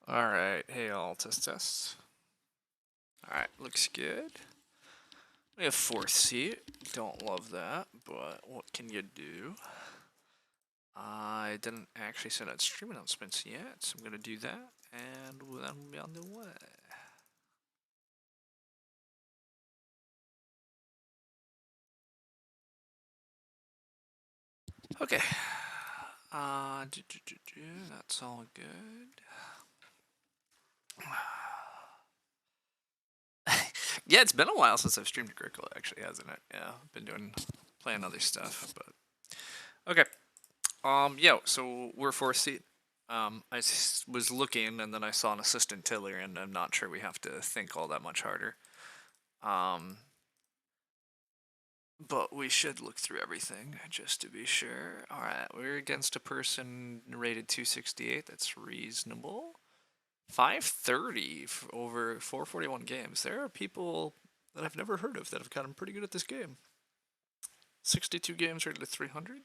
Alright, hey all, test. Alright, looks good. We have 4th seat. Don't love that, but what can you do? I didn't actually send out stream announcements yet, so I'm gonna do that, and then we'll be on the way. Okay. That's all good. Yeah, it's been a while since I've streamed Agricola, actually, hasn't it? Yeah, I've been playing other stuff, but okay. Yeah, so we're 4th seat. I was looking, and then I saw an assistant tiller, and I'm not sure we have to think all that much harder. But we should look through everything, just to be sure. Alright, we're against a person rated 268, that's reasonable. 530 over 441 games. There are people that I've never heard of that have gotten pretty good at this game. 62 games rated at 300.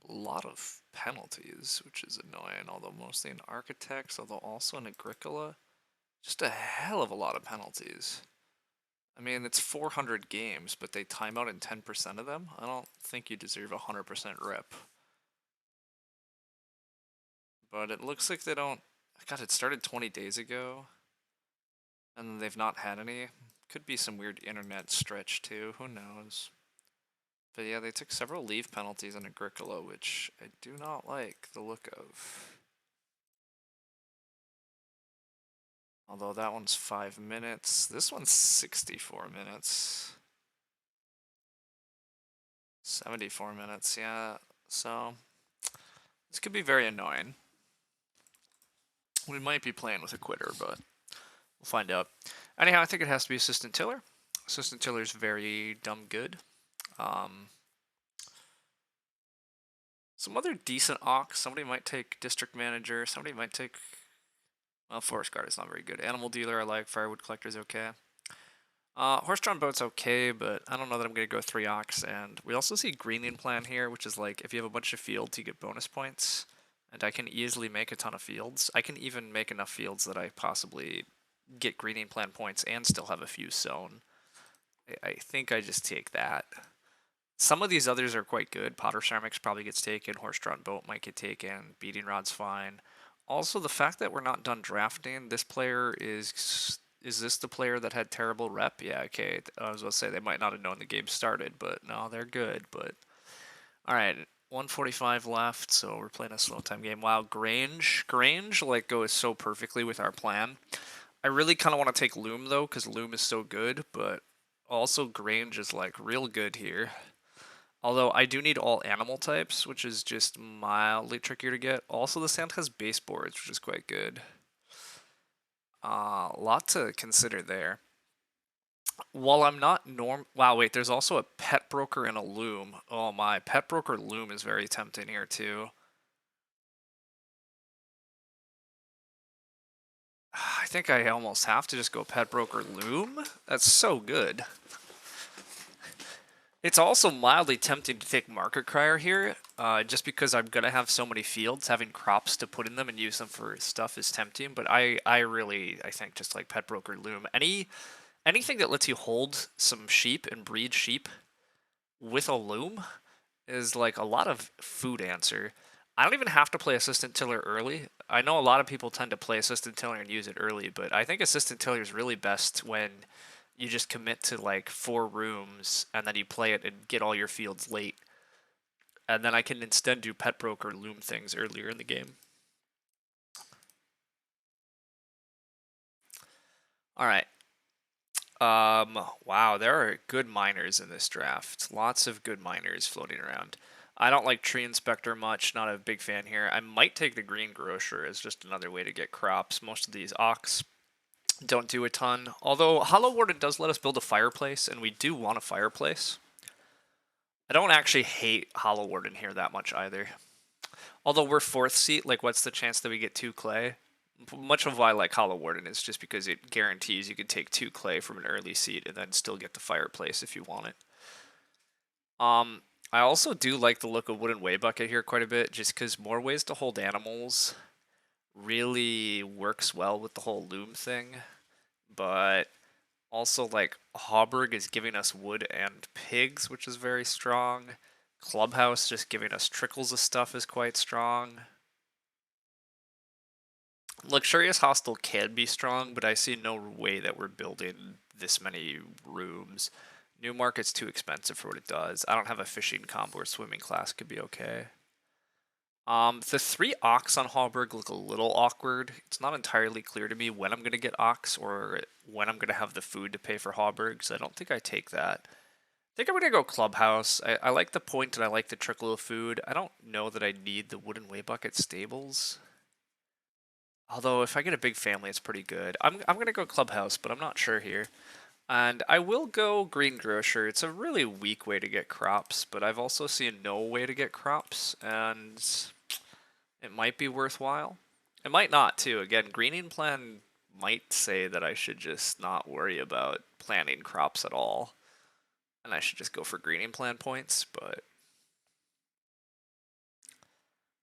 A lot of penalties, which is annoying, although mostly in Architects, although also in Agricola. Just a hell of a lot of penalties. I mean, it's 400 games, but they time out in 10% of them? I don't think you deserve 100% rep. But it looks like they don't... God, it started 20 days ago, and they've not had any. Could be some weird internet stretch, too. Who knows? But yeah, they took several leave penalties in Agricola, which I do not like the look of. Although that one's 5 minutes. This one's 64 minutes. 74 minutes, yeah. So, this could be very annoying. We might be playing with a quitter, but we'll find out. Anyhow, I think it has to be Assistant Tiller. Assistant Tiller's very dumb good. Some other decent Ox. Somebody might take District Manager. Somebody might take... Well, Forest Guard is not very good. Animal Dealer I like. Firewood Collector's okay. Horse-drawn boat's okay, but I don't know that I'm going to go 3 Ox. And we also see Greening Plan here, which is like, if you have a bunch of fields, you get bonus points. And I can easily make a ton of fields. I can even make enough fields that I possibly get Greening Plan points and still have a few sown. I think I just take that. Some of these others are quite good. Potter Ceramics probably gets taken. Horse-drawn boat might get taken. Beating Rod's fine. Also, the fact that we're not done drafting, this player is this the player that had terrible rep? Yeah, okay. I was going to say they might not have known the game started, but no, they're good. But all right, 145 left, so we're playing a slow time game. Wow, Grange like goes so perfectly with our plan. I really kind of want to take Loom though, because Loom is so good, but also Grange is like real good here. Although I do need all animal types, which is just mildly trickier to get. Also, the sand has baseboards, which is quite good. A lot to consider there. While I'm not Wow, wait, there's also a pet broker and a loom. Oh my, pet broker loom is very tempting here too. I think I almost have to just go pet broker loom. That's so good. It's also mildly tempting to take Market Crier here, just because I'm going to have so many fields. Having crops to put in them and use them for stuff is tempting, but I think just like Pet Broker Loom. Anything that lets you hold some sheep and breed sheep with a loom is like a lot of food answer. I don't even have to play Assistant Tiller early. I know a lot of people tend to play Assistant Tiller and use it early, but I think Assistant Tiller is really best when you just commit to like 4 rooms and then you play it and get all your fields late. And then I can instead do Pet Broker Loom things earlier in the game. Alright. Wow, there are good miners in this draft. Lots of good miners floating around. I don't like Tree Inspector much, not a big fan here. I might take the Green Grocer as just another way to get crops. Most of these Ox don't do a ton. Although Hollow Warden does let us build a fireplace, and we do want a fireplace. I don't actually hate Hollow Warden here that much either. Although we're 4th seat, like what's the chance that we get 2 clay? Much of why I like Hollow Warden is just because it guarantees you can take 2 clay from an early seat and then still get the fireplace if you want it. I also do like the look of wooden weigh bucket here quite a bit, just because more ways to hold animals really works well with the whole loom thing. But also, like, Hauberg is giving us wood and pigs, which is very strong. Clubhouse just giving us trickles of stuff is quite strong. Luxurious Hostel can be strong, but I see no way that we're building this many rooms. New Market's too expensive for what it does. I don't have a fishing combo or swimming class could be okay. The 3 Ox on Hallberg look a little awkward. It's not entirely clear to me when I'm going to get Ox or when I'm going to have the food to pay for Hallberg, so I don't think I take that. I think I'm going to go Clubhouse. I like the point and I like the trickle of food. I don't know that I need the wooden weigh bucket stables. Although if I get a big family, it's pretty good. I'm going to go Clubhouse, but I'm not sure here. And I will go Green Grocer. It's a really weak way to get crops, but I've also seen no way to get crops, and it might be worthwhile. It might not, too. Again, Greening Plan might say that I should just not worry about planting crops at all, and I should just go for Greening Plan points, but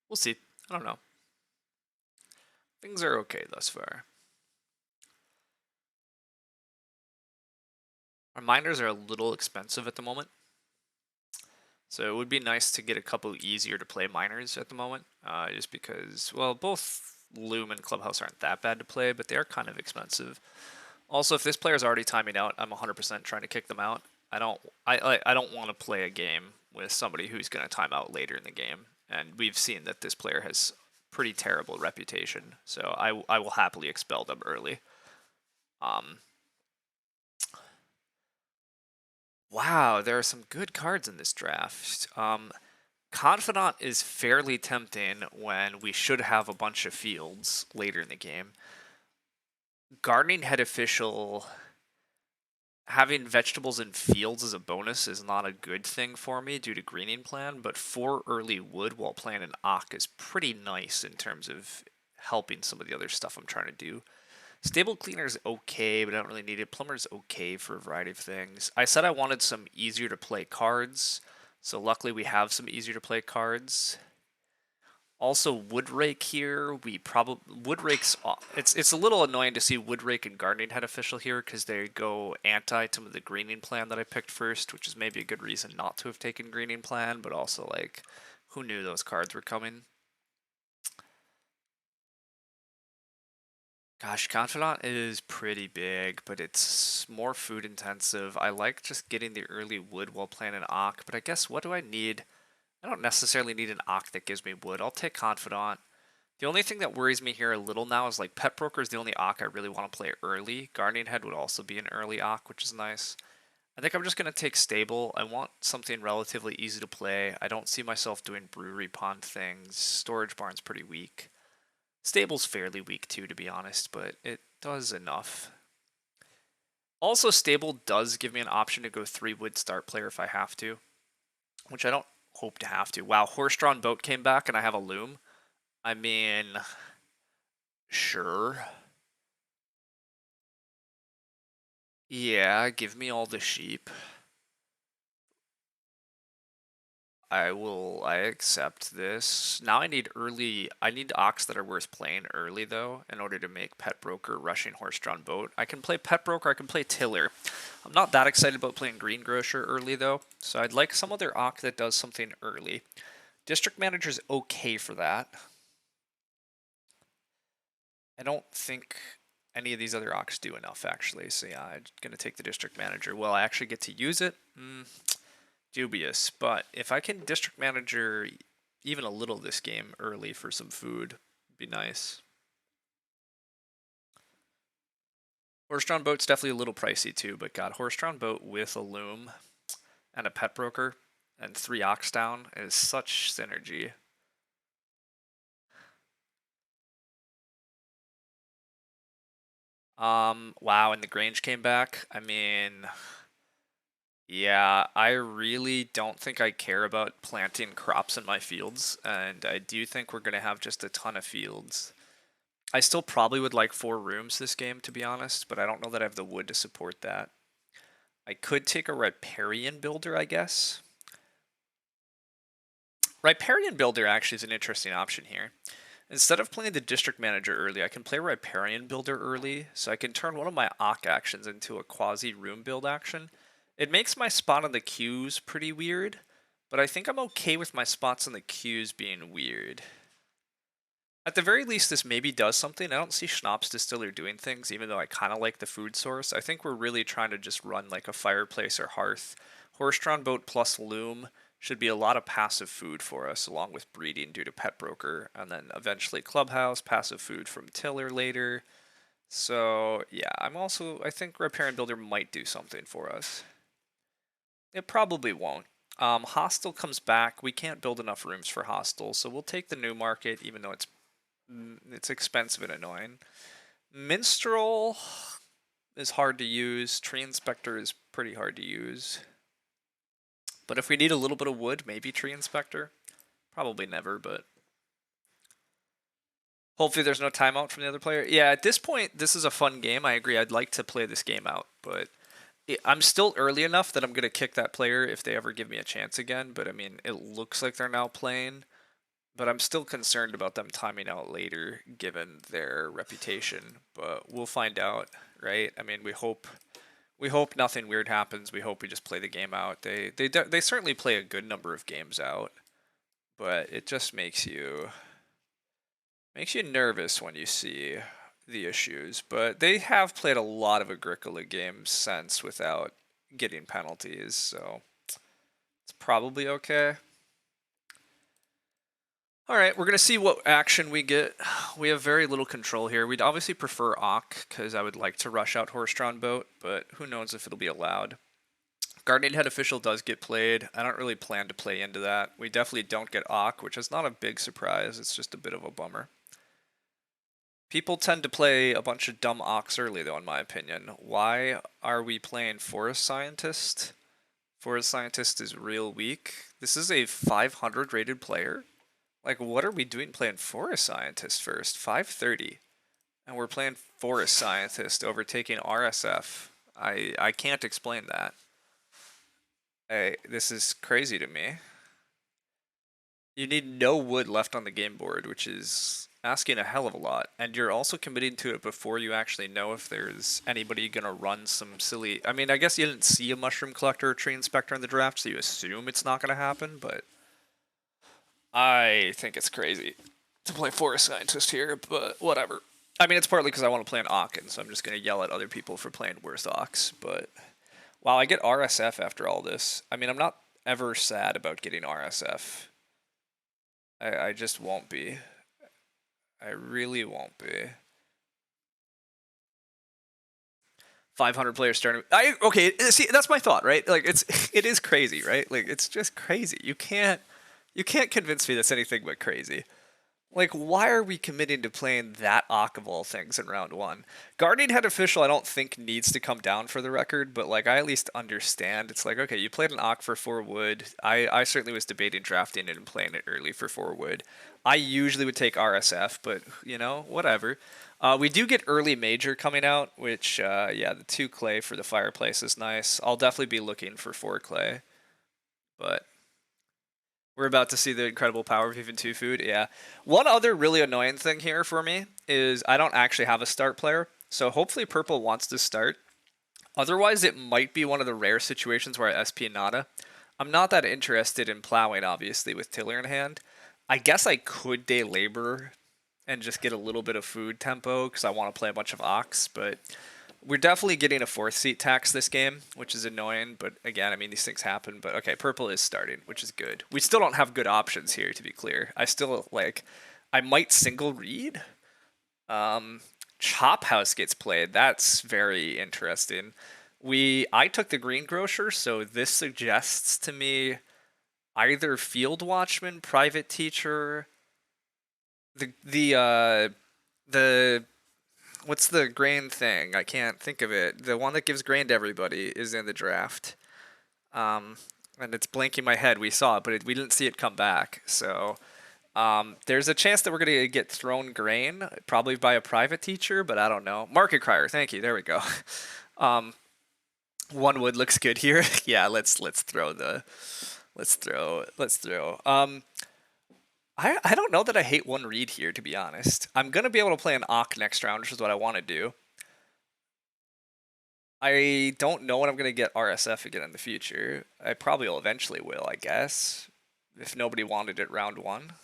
we'll see. I don't know. Things are okay thus far. Our miners are a little expensive at the moment, so it would be nice to get a couple easier to play miners at the moment, just because, well, both Loom and Clubhouse aren't that bad to play, but they are kind of expensive. Also, if this player's already timing out, I'm 100% trying to kick them out. I don't want to play a game with somebody who's going to time out later in the game, and we've seen that this player has pretty terrible reputation, so I will happily expel them early. Wow, there are some good cards in this draft. Confidant is fairly tempting when we should have a bunch of fields later in the game. Gardening Head Official, having vegetables in fields as a bonus is not a good thing for me due to Greening Plan, but 4 early wood while playing an Ock is pretty nice in terms of helping some of the other stuff I'm trying to do. Stable Cleaner's okay, but I don't really need it. Plumber's okay for a variety of things. I said I wanted some easier to play cards, so luckily we have some easier to play cards. Also, Woodrake here, Woodrake's, it's a little annoying to see Woodrake and Gardening Head Official here, because they go anti to the Greening Plan that I picked first, which is maybe a good reason not to have taken Greening Plan, but also, like, who knew those cards were coming? Gosh, Confidant is pretty big, but it's more food intensive. I like just getting the early wood while playing an Ock, but I guess what do I need? I don't necessarily need an Ock that gives me wood. I'll take Confidant. The only thing that worries me here a little now is like Pet Broker is the only Ock I really want to play early. Guardian Head would also be an early Ock, which is nice. I think I'm just going to take Stable. I want something relatively easy to play. I don't see myself doing Brewery Pond things. Storage Barn's pretty weak. Stable's fairly weak too, to be honest, but it does enough. Also, Stable does give me an option to go 3 wood start player if I have to, which I don't hope to have to. Wow, Horse-Drawn Boat came back and I have a Loom. I mean, sure. Yeah, give me all the sheep. I accept this. Now I need Ox that are worth playing early, though, in order to make Pet Broker, Rushing Horse-Drawn Boat. I can play Pet Broker, I can play Tiller. I'm not that excited about playing Green Grocer early, though, so I'd like some other Ox that does something early. District Manager's okay for that. I don't think any of these other Ox do enough, actually, so yeah, I'm going to take the District Manager. Will I actually get to use it? Dubious, but if I can District Manager even a little this game early for some food, it'd be nice. Horse-drawn boat's definitely a little pricey too, but god, horse-drawn boat with a loom and a pet broker and 3 ox down is such synergy. Wow, and the Grange came back. I mean, yeah, I really don't think I care about planting crops in my fields, and I do think we're gonna have just a ton of fields. I still probably would like 4 rooms this game, to be honest, but I don't know that I have the wood to support that. I could take a riparian builder, I guess. Riparian Builder actually is an interesting option here. Instead of playing the District Manager early, I can play Riparian Builder early, so I can turn one of my Ock actions into a quasi-room build action. It makes my spot on the queues pretty weird, but I think I'm okay with my spots on the queues being weird. At the very least, this maybe does something. I don't see Schnapps Distiller doing things, even though I kind of like the food source. I think we're really trying to just run like a fireplace or hearth. Horse-drawn boat plus loom should be a lot of passive food for us, along with breeding due to pet broker, and then eventually clubhouse, passive food from tiller later. So yeah, I think Riparian Builder might do something for us. It probably won't. Hostile comes back. We can't build enough rooms for Hostile, so we'll take the new market, even though it's expensive and annoying. Minstrel is hard to use. Tree Inspector is pretty hard to use. But if we need a little bit of wood, maybe Tree Inspector. Probably never, but hopefully there's no timeout from the other player. Yeah, at this point, this is a fun game. I agree. I'd like to play this game out, but I'm still early enough that I'm going to kick that player if they ever give me a chance again. But I mean, it looks like they're now playing. But I'm still concerned about them timing out later, given their reputation. But we'll find out, right? I mean, we hope nothing weird happens. We hope we just play the game out. They certainly play a good number of games out, but it just makes you nervous when you see the issues. But they have played a lot of Agricola games since without getting penalties, so it's probably okay. Alright, we're going to see what action we get. We have very little control here. We'd obviously prefer Ock, because I would like to rush out Horse-drawn boat, but who knows if it'll be allowed. Guardian Head Official does get played. I don't really plan to play into that. We definitely don't get Ock, which is not a big surprise. It's just a bit of a bummer. People tend to play a bunch of dumb Ocks early, though, in my opinion. Why are we playing Forest Scientist? Forest Scientist is real weak. This is a 500 rated player. Like, what are we doing playing Forest Scientist first? 530. And we're playing Forest Scientist overtaking RSF. I can't explain that. This is crazy to me. You need no wood left on the game board, which is asking a hell of a lot. And you're also committing to it before you actually know if there's anybody going to run some silly... I mean, I guess you didn't see a Mushroom Collector or Tree Inspector in the draft, so you assume it's not going to happen, but... I think it's crazy to play Forest Scientist here, but whatever. I mean, it's partly because I want to play an Ocken, so I'm just going to yell at other people for playing worse Ocks, but... Wow, I get RSF after all this. I mean, I'm not ever sad about getting RSF. I just won't be. I really won't be. 500 players starting. Okay, see, that's my thought, right? Like, it is crazy, right? Like, it's just crazy. You can't convince me that's anything but crazy. Like, why are we committing to playing that Ock of all things in round one? Guardian Head Official, I don't think needs to come down for the record, but like, I at least understand. It's like, okay, you played an Ock for 4 wood. I certainly was debating drafting it and playing it early for 4 wood. I usually would take RSF, but you know, whatever. We do get early major coming out, which yeah, the 2 clay for the fireplace is nice. I'll definitely be looking for 4 clay, but. We're about to see the incredible power of even 2 food. Yeah. One other really annoying thing here for me is I don't actually have a start player. So hopefully purple wants to start. Otherwise, it might be one of the rare situations where I SP Nada. I'm not that interested in plowing, obviously, with tiller in hand. I guess I could day labor and just get a little bit of food tempo because I want to play a bunch of Ox, but... We're definitely getting a 4th seat tax this game, which is annoying, but again, I mean, these things happen. But okay, purple is starting, which is good. We still don't have good options here, to be clear. I might single read. Chop House gets played. That's very interesting. I took the Greengrocer, so this suggests to me either Field Watchman, Private Teacher, the what's the grain thing? I can't think of it. The one that gives grain to everybody is in the draft. And it's blanking my head. We saw it, but we didn't see it come back. So there's a chance that we're going to get thrown grain, probably by a private teacher, but I don't know. Market Crier, thank you. There we go. 1 wood looks good here. Yeah, let's throw. I don't know that I hate one read here, to be honest. I'm gonna be able to play an Ock next round, which is what I want to do. I don't know when I'm gonna get RSF again in the future. I probably will eventually will, I guess. If nobody wanted it round one.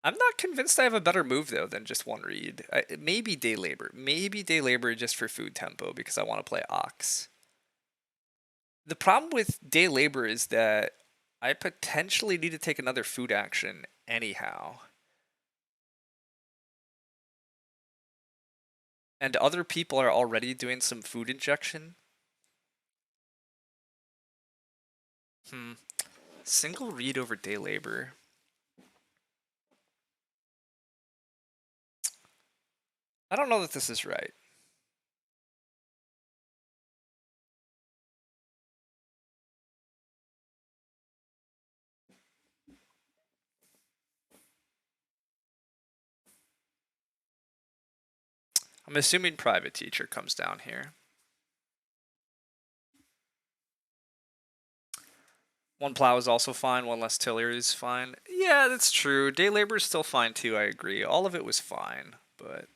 I'm not convinced I have a better move though than just one read. Maybe Day Labor. Maybe Day Labor just for food tempo because I want to play Ox. The problem with Day Labor is that I potentially need to take another food action anyhow. And other people are already doing some food injection. Single read over Day Labor. I don't know that this is right. I'm assuming private teacher comes down here. One plow is also fine, one less tiller is fine. Yeah, that's true. Day labor is still fine too, I agree. All of it was fine, but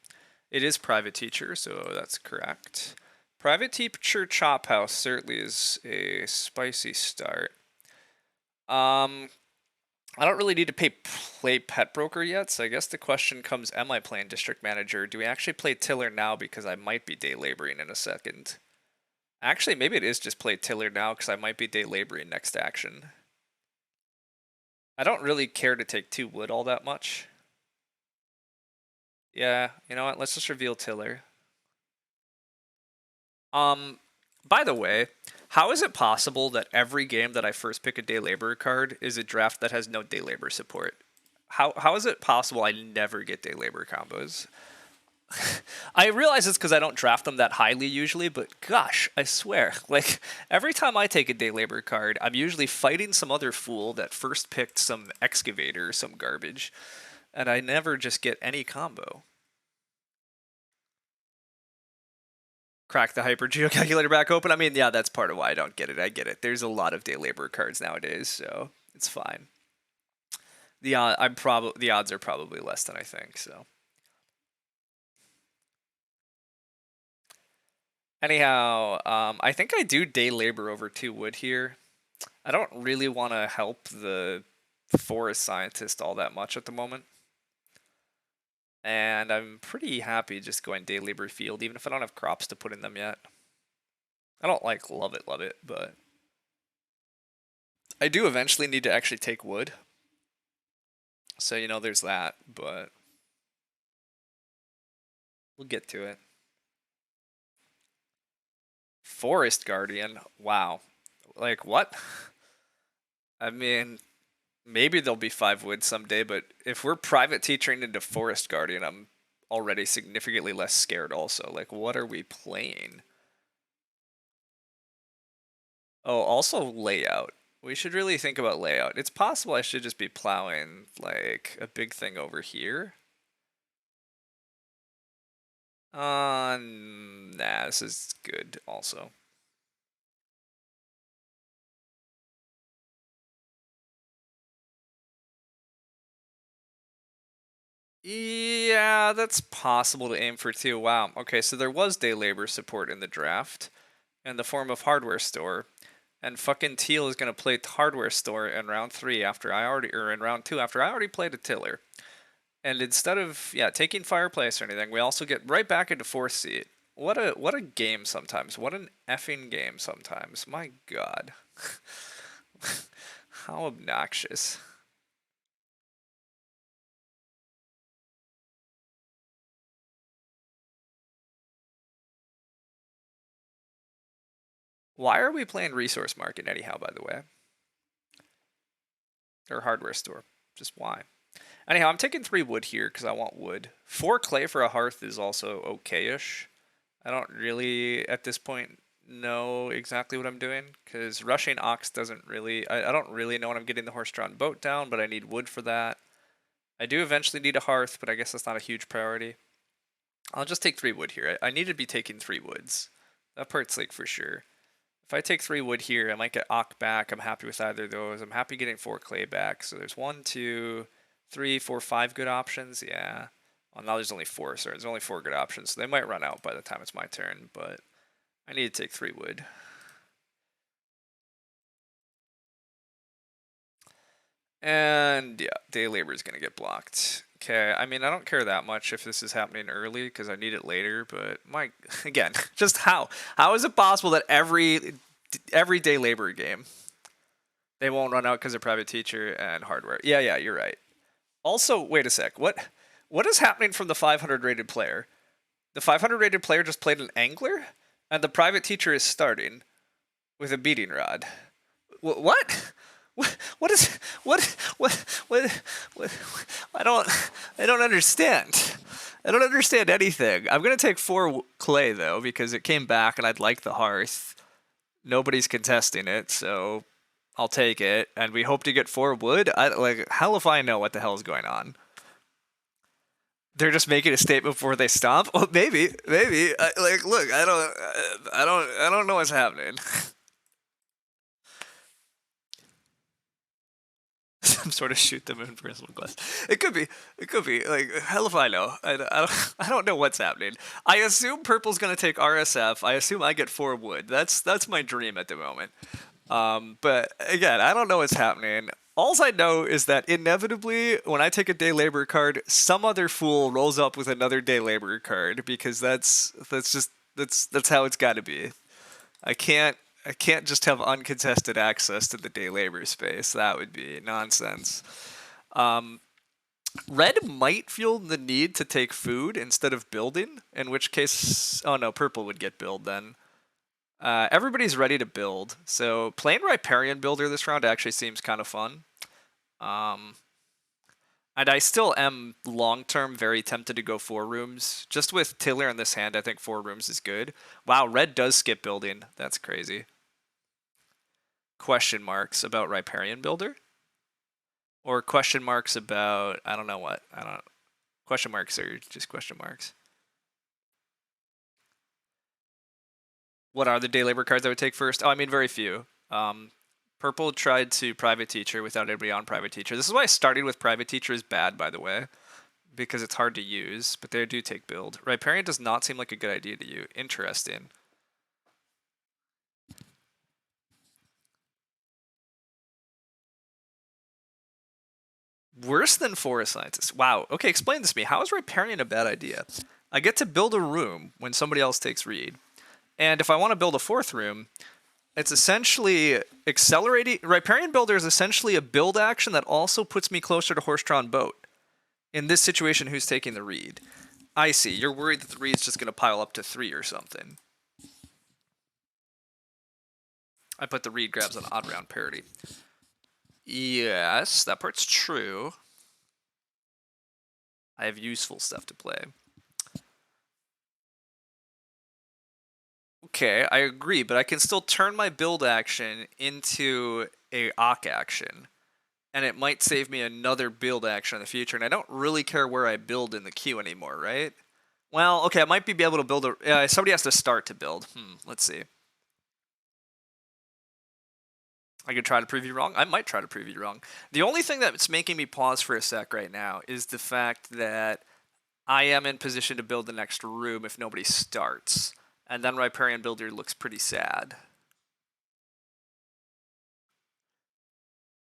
it is private teacher, so that's correct. Private teacher chop house certainly is a spicy start. I don't really need to play pet broker yet, so I guess the question comes, am I playing district manager? Do we actually play tiller now because I might be day laboring in a second? Actually, maybe it is just play tiller now because I might be day laboring next action. I don't really care to take 2 wood all that much. Yeah, you know what? Let's just reveal tiller. By the way, how is it possible that every game that I first pick a day labor card is a draft that has no day labor support? How is it possible I never get day labor combos? I realize it's because I don't draft them that highly usually, but gosh, I swear, like, every time I take a day labor card, I'm usually fighting some other fool that first picked some excavator or some garbage, and I never just get any combo. Crack the hyper geocalculator back open. I mean, yeah, that's part of why I don't get it. I get it. There's a lot of day labor cards nowadays, so it's fine. The odds are probably less than I think, so. Anyhow, I think I do day labor over 2 wood here. I don't really want to help the forest scientist all that much at the moment. And I'm pretty happy just going day labor field, even if I don't have crops to put in them yet. I don't like love it, but I do eventually need to actually take wood. So, you know, there's that, but we'll get to it. Forest Guardian, wow. Like, what? I mean, maybe there'll be 5 wood someday, but if we're private teaching into Forest Guardian, I'm already significantly less scared also. Like, what are we playing? Oh, also layout. We should really think about layout. It's possible I should just be plowing, like, a big thing over here. Nah, this is good also. Yeah, that's possible to aim for too. Wow. Okay, so there was day labor support in the draft in the form of hardware store. And fucking Teal is gonna play hardware store in round 3 after I already or in round 2 after I already played a tiller. And instead of taking fireplace or anything, we also get right back into 4th seat. What a game sometimes. What an effing game sometimes. My god. How obnoxious. Why are we playing resource market anyhow, by the way? Or hardware store. Just why? Anyhow, I'm taking 3 wood here because I want wood. 4 clay for a hearth is also okay-ish. I don't really, at this point, know exactly what I'm doing because rushing ox doesn't really. I don't really know when I'm getting the horse-drawn boat down, but I need wood for that. I do eventually need a hearth, but I guess that's not a huge priority. I'll just take 3 wood here. I need to be taking 3 woods. That part's like for sure. If I take 3 wood here, I might get Ock back. I'm happy with either of those. I'm happy getting 4 clay back. So there's 1, 2, 3, 4, 5 good options. Yeah. Well, now there's only 4, so there's only 4 good options. So they might run out by the time it's my turn, but I need to take 3 wood. And yeah, day labor is going to get blocked. Okay, I mean, I don't care that much if this is happening early because I need it later, but again, just how is it possible that every day labor game they won't run out because of private teacher and hardware? Yeah, you're right. Also, wait a sec. What is happening from the 500 rated player? The 500 rated player just played an angler, and the private teacher is starting with a beating rod. What? What? I don't understand. I don't understand anything. I'm gonna take 4 clay though because it came back and I'd like the hearth. Nobody's contesting it, so I'll take it. And we hope to get 4 wood. Hell if I know what the hell is going on. They're just making a statement before they stomp. Well, maybe. Look, I don't know what's happening. Some sort of shoot them in personal class. It could be. Like, hell if I know. I don't know what's happening. I assume purple's gonna take RSF. I assume I get 4 wood. That's my dream at the moment. But again, I don't know what's happening. All I know is that inevitably, when I take a day labor card, some other fool rolls up with another day labor card because that's how it's got to be. I can't just have uncontested access to the day labor space. That would be nonsense. Red might feel the need to take food instead of building, in which case, oh no, purple would get build then. Everybody's ready to build, so playing Riparian Builder this round actually seems kind of fun. And I still am long-term very tempted to go 4 rooms. Just with Tiller in this hand, I think 4 rooms is good. Wow, red does skip building. That's crazy. Question marks about Riparian Builder? Or question marks about, I don't know what. Question marks are just question marks. What are the day labor cards I would take first? Oh, I mean, very few. Purple tried to private teacher without anybody on private teacher. This is why starting with private teacher is bad, by the way, because it's hard to use, but they do take build. Riparian does not seem like a good idea to you. Interesting. Worse than Forest Scientist. Wow. Okay, explain this to me. How is Riparian a bad idea? I get to build a room when somebody else takes read. And if I want to build a 4th room, it's essentially accelerating. Riparian Builder is essentially a build action that also puts me closer to horse-drawn boat. In this situation, who's taking the read? I see. You're worried that the read's just going to pile up to 3 or something. I put the read grabs on odd round parity. Yes, that part's true. I have useful stuff to play. Okay, I agree, but I can still turn my build action into a Ock action. And it might save me another build action in the future, and I don't really care where I build in the queue anymore, right? Well, okay, I might be able to build a... somebody has to start to build. Let's see. I could try to prove you wrong. I might try to prove you wrong. The only thing that's making me pause for a sec right now is the fact that I am in position to build the next room if nobody starts. And then Riparian Builder looks pretty sad.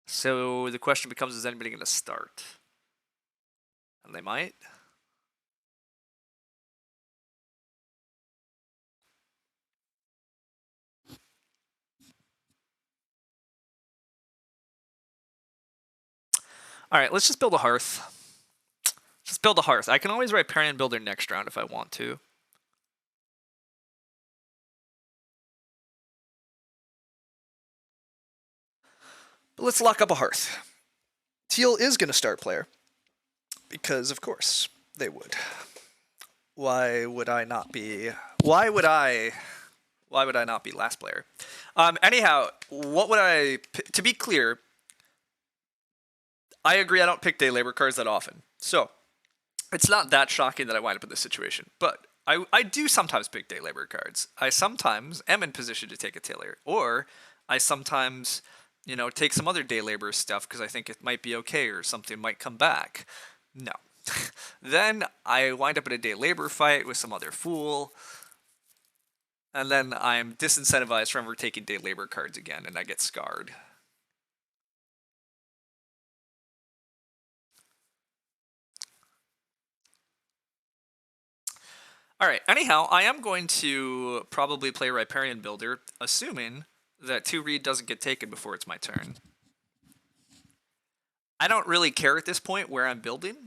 So the question becomes, is anybody going to start? And they might. Alright, let's just build a hearth. Just build a hearth. I can always Riparian Builder next round if I want to. But let's lock up a hearth. Teal is going to start player. Because, of course, they would. Why would I not be... Why would I not be last player? Anyhow, what would I... To be clear, I agree I don't pick day labor cards that often. So, it's not that shocking that I wind up in this situation. But I do sometimes pick day labor cards. I sometimes am in position to take a tailor, or I sometimes, take some other day labor stuff because I think it might be okay or something might come back. No. Then I wind up in a day labor fight with some other fool, and then I'm disincentivized from ever taking day labor cards again, and I get scarred. Alright, anyhow, I am going to probably play Riparian Builder, assuming that 2 reed doesn't get taken before it's my turn. I don't really care at this point where I'm building.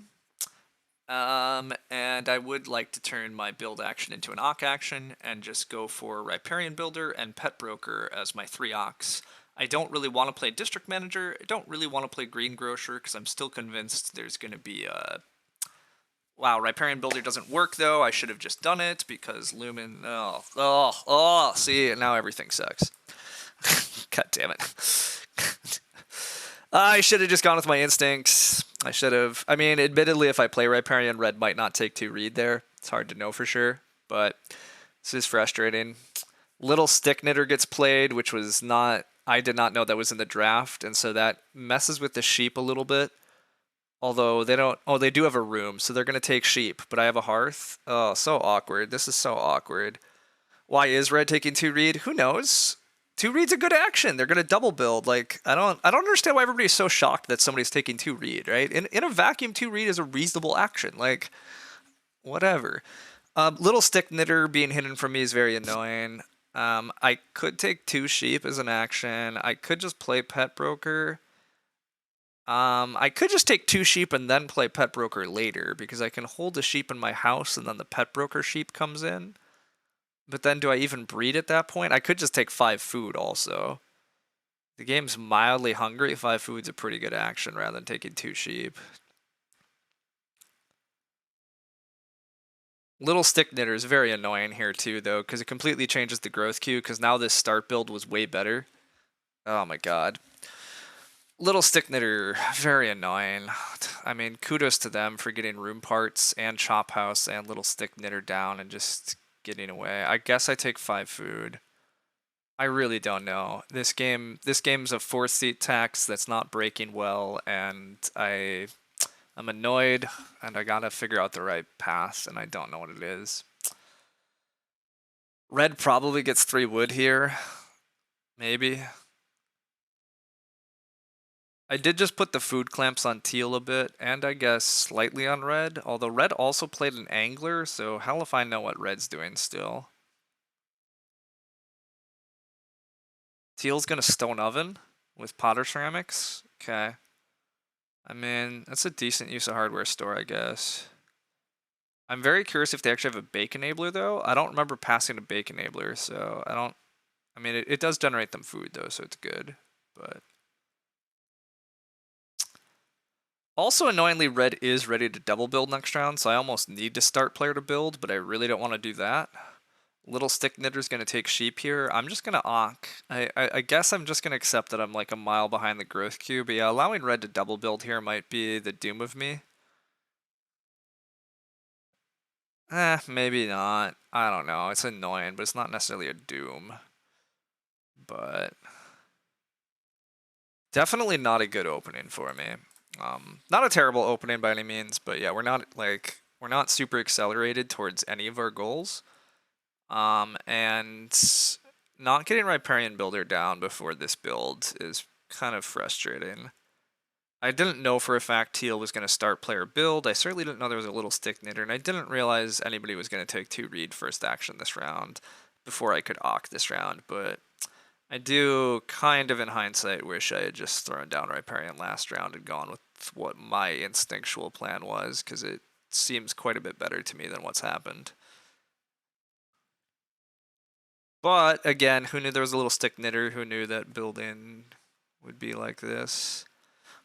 And I would like to turn my build action into an Ock action and just go for Riparian Builder and Pet Broker as my 3 Ocks. I don't really want to play District Manager. I don't really want to play Greengrocer because I'm still convinced there's going to be a... Wow, Riparian Builder doesn't work though. I should have just done it because Lumen... see, now everything sucks. God damn it. I should have just gone with my instincts. I should have. I mean, admittedly, if I play Riparian, red might not take 2 reed there. It's hard to know for sure, but this is frustrating. Little Stick Knitter gets played, which was not... I did not know that was in the draft, and so that messes with the sheep a little bit. Although they don't... Oh, they do have a room, so they're going to take sheep, but I have a hearth. Oh, so awkward. This is so awkward. Why is red taking 2 reed? Who knows? 2 reed's a good action. They're gonna double build. Like, I don't understand why everybody's so shocked that somebody's taking 2 reed, right? In a vacuum, 2 reed is a reasonable action. Like, whatever. Little Stick Knitter being hidden from me is very annoying. I could take 2 sheep as an action. I could just play Pet Broker. I could just take 2 sheep and then play Pet Broker later because I can hold the sheep in my house and then the Pet Broker sheep comes in. But then do I even breed at that point? I could just take 5 food also. The game's mildly hungry. 5 food's a pretty good action rather than taking 2 sheep. Little Stick Knitter is very annoying here too though, because it completely changes the growth queue, because now this start build was way better. Oh my god. Little Stick Knitter, very annoying. I mean, kudos to them for getting room parts and Chop House and Little Stick Knitter down and just getting away. I guess I take 5 food. I really don't know. This game's a 4-seat tax that's not breaking well, and I'm annoyed, and I gotta figure out the right path, and I don't know what it is. Red probably gets 3 wood here. Maybe. I did just put the food clamps on teal a bit, and I guess slightly on red, although red also played an angler, so hell if I know what red's doing still. Teal's gonna stone oven with Potter ceramics. Okay. I mean, that's a decent use of hardware store, I guess. I'm very curious if they actually have a bake enabler, though. I don't remember passing a bake enabler, so I don't... I mean, it does generate them food, though, so it's good, but... Also, annoyingly, red is ready to double build next round, so I almost need to start player to build, but I really don't want to do that. Little Stick Knitter's going to take sheep here. I'm just going to Ock. I guess I'm just going to accept that I'm like a mile behind the growth queue, but yeah, allowing red to double build here might be the doom of me. Maybe not. I don't know. It's annoying, but it's not necessarily a doom. But definitely not a good opening for me. Not a terrible opening by any means, but yeah, we're not super accelerated towards any of our goals. And not getting Riparian Builder down before this build is kind of frustrating. I didn't know for a fact Teal was going to start player build. I certainly didn't know there was a Little Stick Knitter, and I didn't realize anybody was going to take 2 reed first action this round before I could Ock this round, but I do kind of in hindsight wish I had just thrown down Riparian last round and gone with what my instinctual plan was, because it seems quite a bit better to me than what's happened. But again, who knew there was a Little Stick Knitter? Who knew that building would be like this?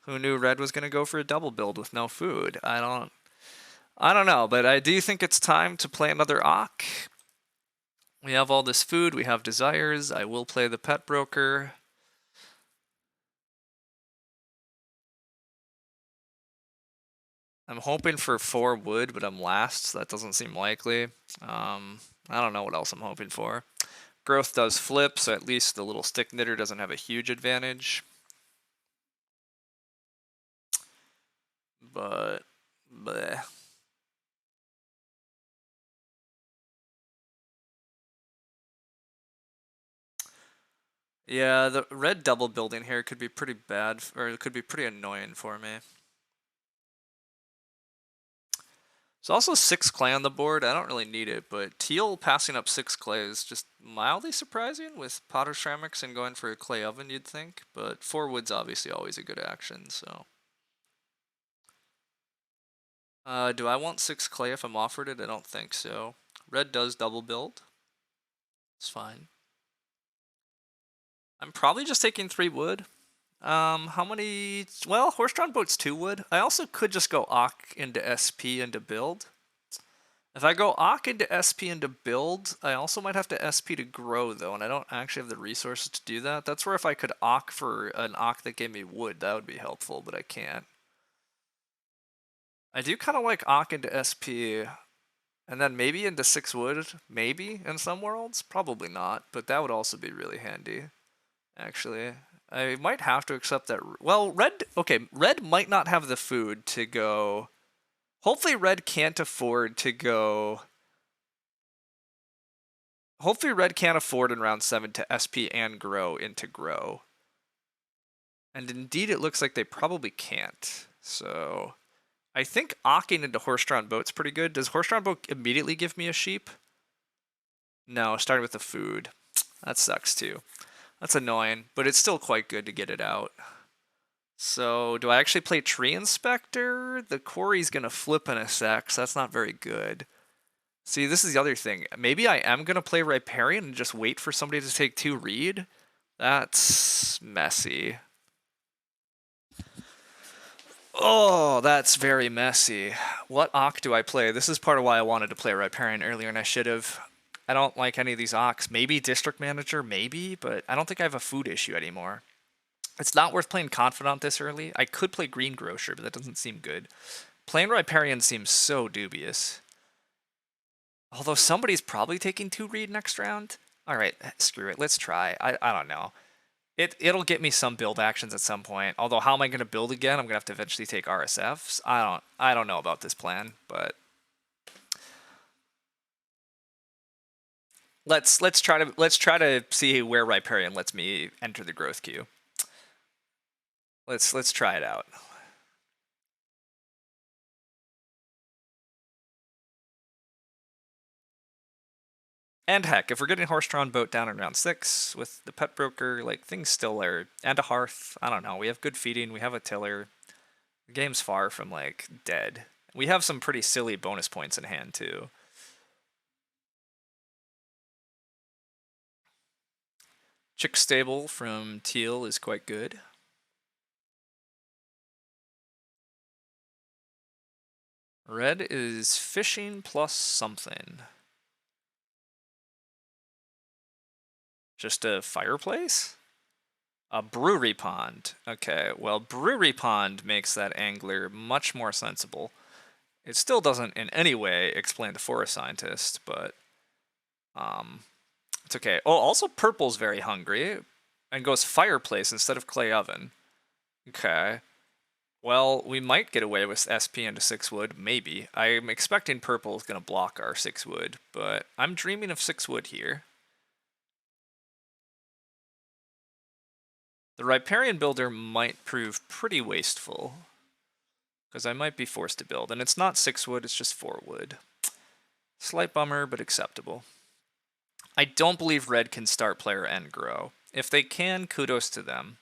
Who knew red was going to go for a double build with no food? I don't know, but I do think it's time to play another Ock. We have all this food, we have desires. I will play the Pet Broker. I'm hoping for 4 wood, but I'm last, so that doesn't seem likely. I don't know what else I'm hoping for. Growth does flip, so at least the little stick knitter doesn't have a huge advantage. But, bleh. Yeah, the red double building here could be pretty bad, or it could be pretty annoying for me. There's also 6 clay on the board. I don't really need it, but teal passing up 6 clay is just mildly surprising with potter ceramics and going for a clay oven, you'd think. But 4 wood's obviously always a good action, so. Do I want 6 clay if I'm offered it? I don't think so. Red does double build. It's fine. I'm probably just taking 3 wood. How many? Well, horse-drawn boat's 2 wood. I also could just go Ock into SP into build. If I go Ock into SP into build, I also might have to SP to grow though, and I don't actually have the resources to do that. That's where if I could Ock for an Ock that gave me wood, that would be helpful, but I can't. I do kind of like Ock into SP, and then maybe into 6 wood, maybe in some worlds. Probably not, but that would also be really handy, actually. I might have to accept that. Well, red, okay, red might not have the food to go. Hopefully red can't afford to go. Hopefully red can't afford in round 7 to SP and grow into grow. And indeed it looks like they probably can't. So I think Ocking into horse-drawn boat's pretty good. Does horse-drawn boat immediately give me a sheep? No, starting with the food. That sucks too. That's annoying, but it's still quite good to get it out. So do I actually play Tree Inspector? The quarry's gonna flip in a sec, so that's not very good. See, this is the other thing. Maybe I am gonna play Riparian and just wait for somebody to take 2 reed? That's messy. Oh, that's very messy. What Ock do I play? This is part of why I wanted to play Riparian earlier, and I should have. I don't like any of these Ocks. Maybe District Manager, maybe, but I don't think I have a food issue anymore. It's not worth playing Confidant this early. I could play Greengrocer, but that doesn't seem good. Playing Riparian seems so dubious. Although somebody's probably taking 2 reed next round. Alright, screw it. Let's try. I don't know. It'll get me some build actions at some point. Although how am I gonna build again? I'm gonna have to eventually take RSFs. I don't know about this plan, but let's try to see where Riparian lets me enter the growth queue. Let's try it out. And heck, if we're getting horse-drawn boat down in round 6 with the pet broker, like things still are, and a hearth. I don't know. We have good feeding. We have a tiller. The game's far from like dead. We have some pretty silly bonus points in hand too. Chick Stable from Teal is quite good. Red is fishing plus something. Just a fireplace? A brewery pond. Okay, well, brewery pond makes that angler much more sensible. It still doesn't in any way explain the forest scientist, but it's okay. Oh, also purple's very hungry and goes fireplace instead of clay oven. Okay. Well, we might get away with SP into 6 wood, maybe. I'm expecting purple is going to block our 6 wood, but I'm dreaming of 6 wood here. The Riparian builder might prove pretty wasteful, because I might be forced to build, and it's not 6 wood, it's just 4 wood. Slight bummer, but acceptable. I don't believe red can start player and grow. If they can, kudos to them.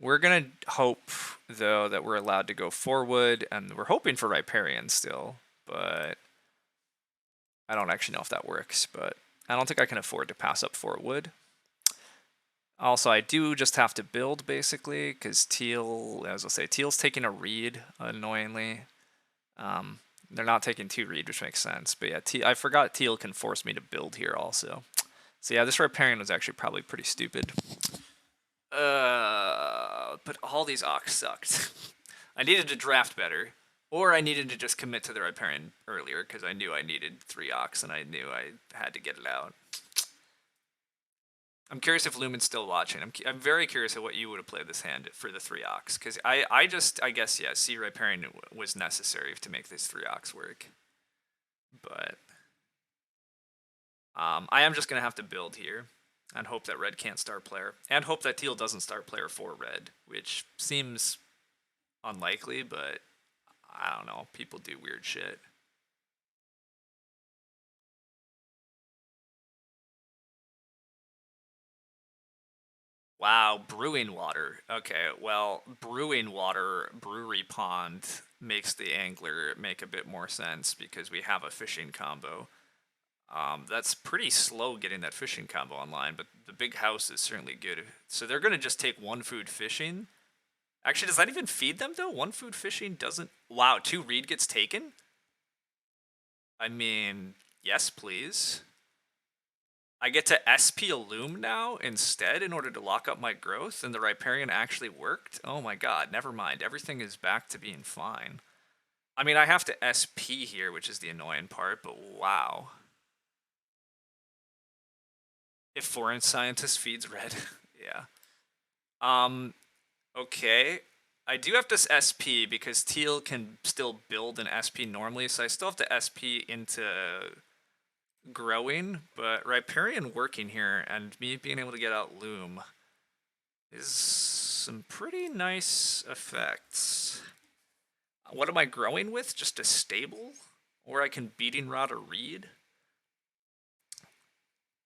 We're going to hope, though, that we're allowed to go 4 wood, and we're hoping for Riparian still, but I don't actually know if that works, but I don't think I can afford to pass up 4 wood. Also, I do just have to build, basically, because Teal, as I'll say, Teal's taking a reed, annoyingly. They're not taking 2 reed, which makes sense. But yeah, I forgot Teal can force me to build here also. So yeah, this Riparian was actually probably pretty stupid. But all these Ox sucked. I needed to draft better. Or I needed to just commit to the riparian earlier because I knew I needed 3 ox and I knew I had to get it out. I'm curious if Lumen's still watching. I'm very curious of what you would have played this hand for the 3 ox because I guess yeah, C riparian was necessary to make this 3 ox work. But I am just gonna have to build here and hope that red can't start player and hope that teal doesn't start player for red, which seems unlikely, but I don't know. People do weird shit. Wow, brewing water. Okay, well, brewing water, brewery pond makes the angler make a bit more sense because we have a fishing combo. That's pretty slow getting that fishing combo online, but the big house is certainly good. So they're going to just take one food fishing. Actually, does that even feed them though? One food fishing doesn't. Wow, 2 reed gets taken? I mean, yes, please. I get to SP Illume now instead in order to lock up my growth, and the Riparian actually worked? Oh my god, never mind. Everything is back to being fine. I mean, I have to SP here, which is the annoying part, but wow. If foreign scientist feeds red, yeah. Okay. I do have to SP because teal can still build an SP normally, so I still have to SP into growing, but Riparian working here and me being able to get out Loom is some pretty nice effects. What am I growing with? Just a stable? Or I can beating rod or reed?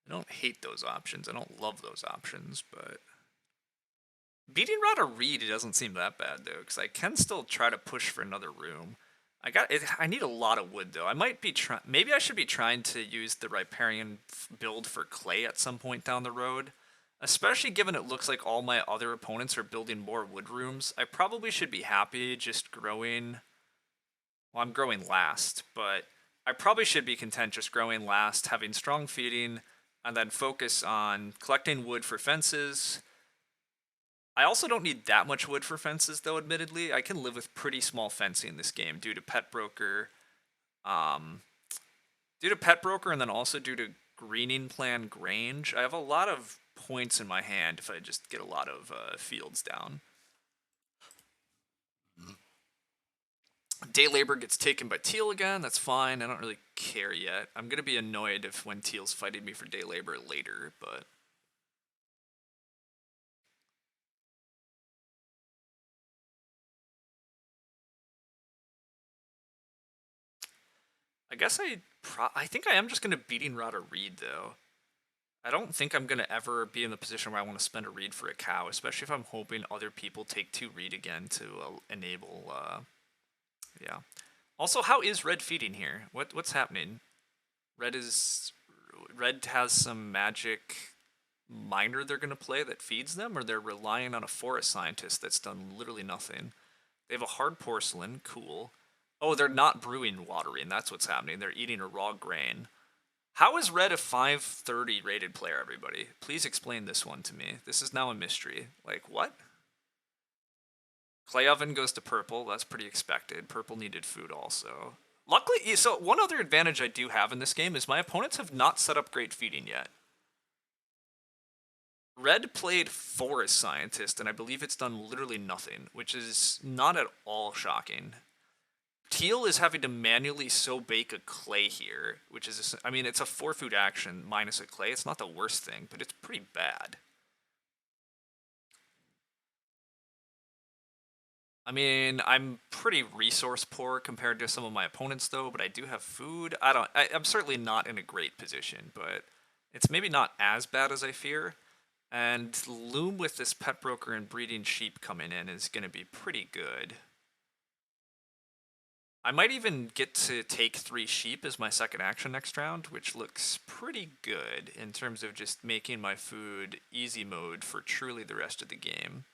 I don't hate those options. I don't love those options, but beating rod or reed, it doesn't seem that bad though, because I can still try to push for another room. I need a lot of wood though. I might be trying. Maybe I should be trying to use the riparian build for clay at some point down the road. Especially given it looks like all my other opponents are building more wood rooms. I probably should be happy just growing. Well, I'm growing last, but I probably should be content just growing last, having strong feeding, and then focus on collecting wood for fences. I also don't need that much wood for fences, though, admittedly. I can live with pretty small fencing in this game due to Pet Broker. Um, Due to Pet Broker and then also due to Greening Plan Grange, I have a lot of points in my hand if I just get a lot of fields down. Day labor gets taken by teal again. That's fine. I don't really care yet. I'm gonna be annoyed if when teal's fighting me for day labor later, but I guess I think I am just gonna beating rod a reed though. I don't think I'm gonna ever be in the position where I want to spend a reed for a cow, especially if I'm hoping other people take 2 reed again to enable. Yeah. Also, how is red feeding here? What's happening? Red is red has some magic miner they're gonna play that feeds them, or they're relying on a forest scientist that's done literally nothing. They have a hard porcelain, cool. Oh, they're not brewing watering. That's what's happening. They're eating a raw grain. How is red a 530 rated player, everybody? Please explain this one to me. This is now a mystery. Like, what? Clay oven goes to purple. That's pretty expected. Purple needed food also. Luckily, so one other advantage I do have in this game is my opponents have not set up great feeding yet. Red played Forest Scientist, and I believe it's done literally nothing, which is not at all shocking. Teal is having to manually bake a clay here, which is, I mean, it's a 4-food action minus a clay. It's not the worst thing, but it's pretty bad. I mean, I'm pretty resource poor compared to some of my opponents, though, but I do have food. I'm certainly not in a great position, but it's maybe not as bad as I fear. And Loom with this pet broker and breeding sheep coming in is going to be pretty good. I might even get to take 3 sheep as my second action next round, which looks pretty good in terms of just making my food easy mode for truly the rest of the game.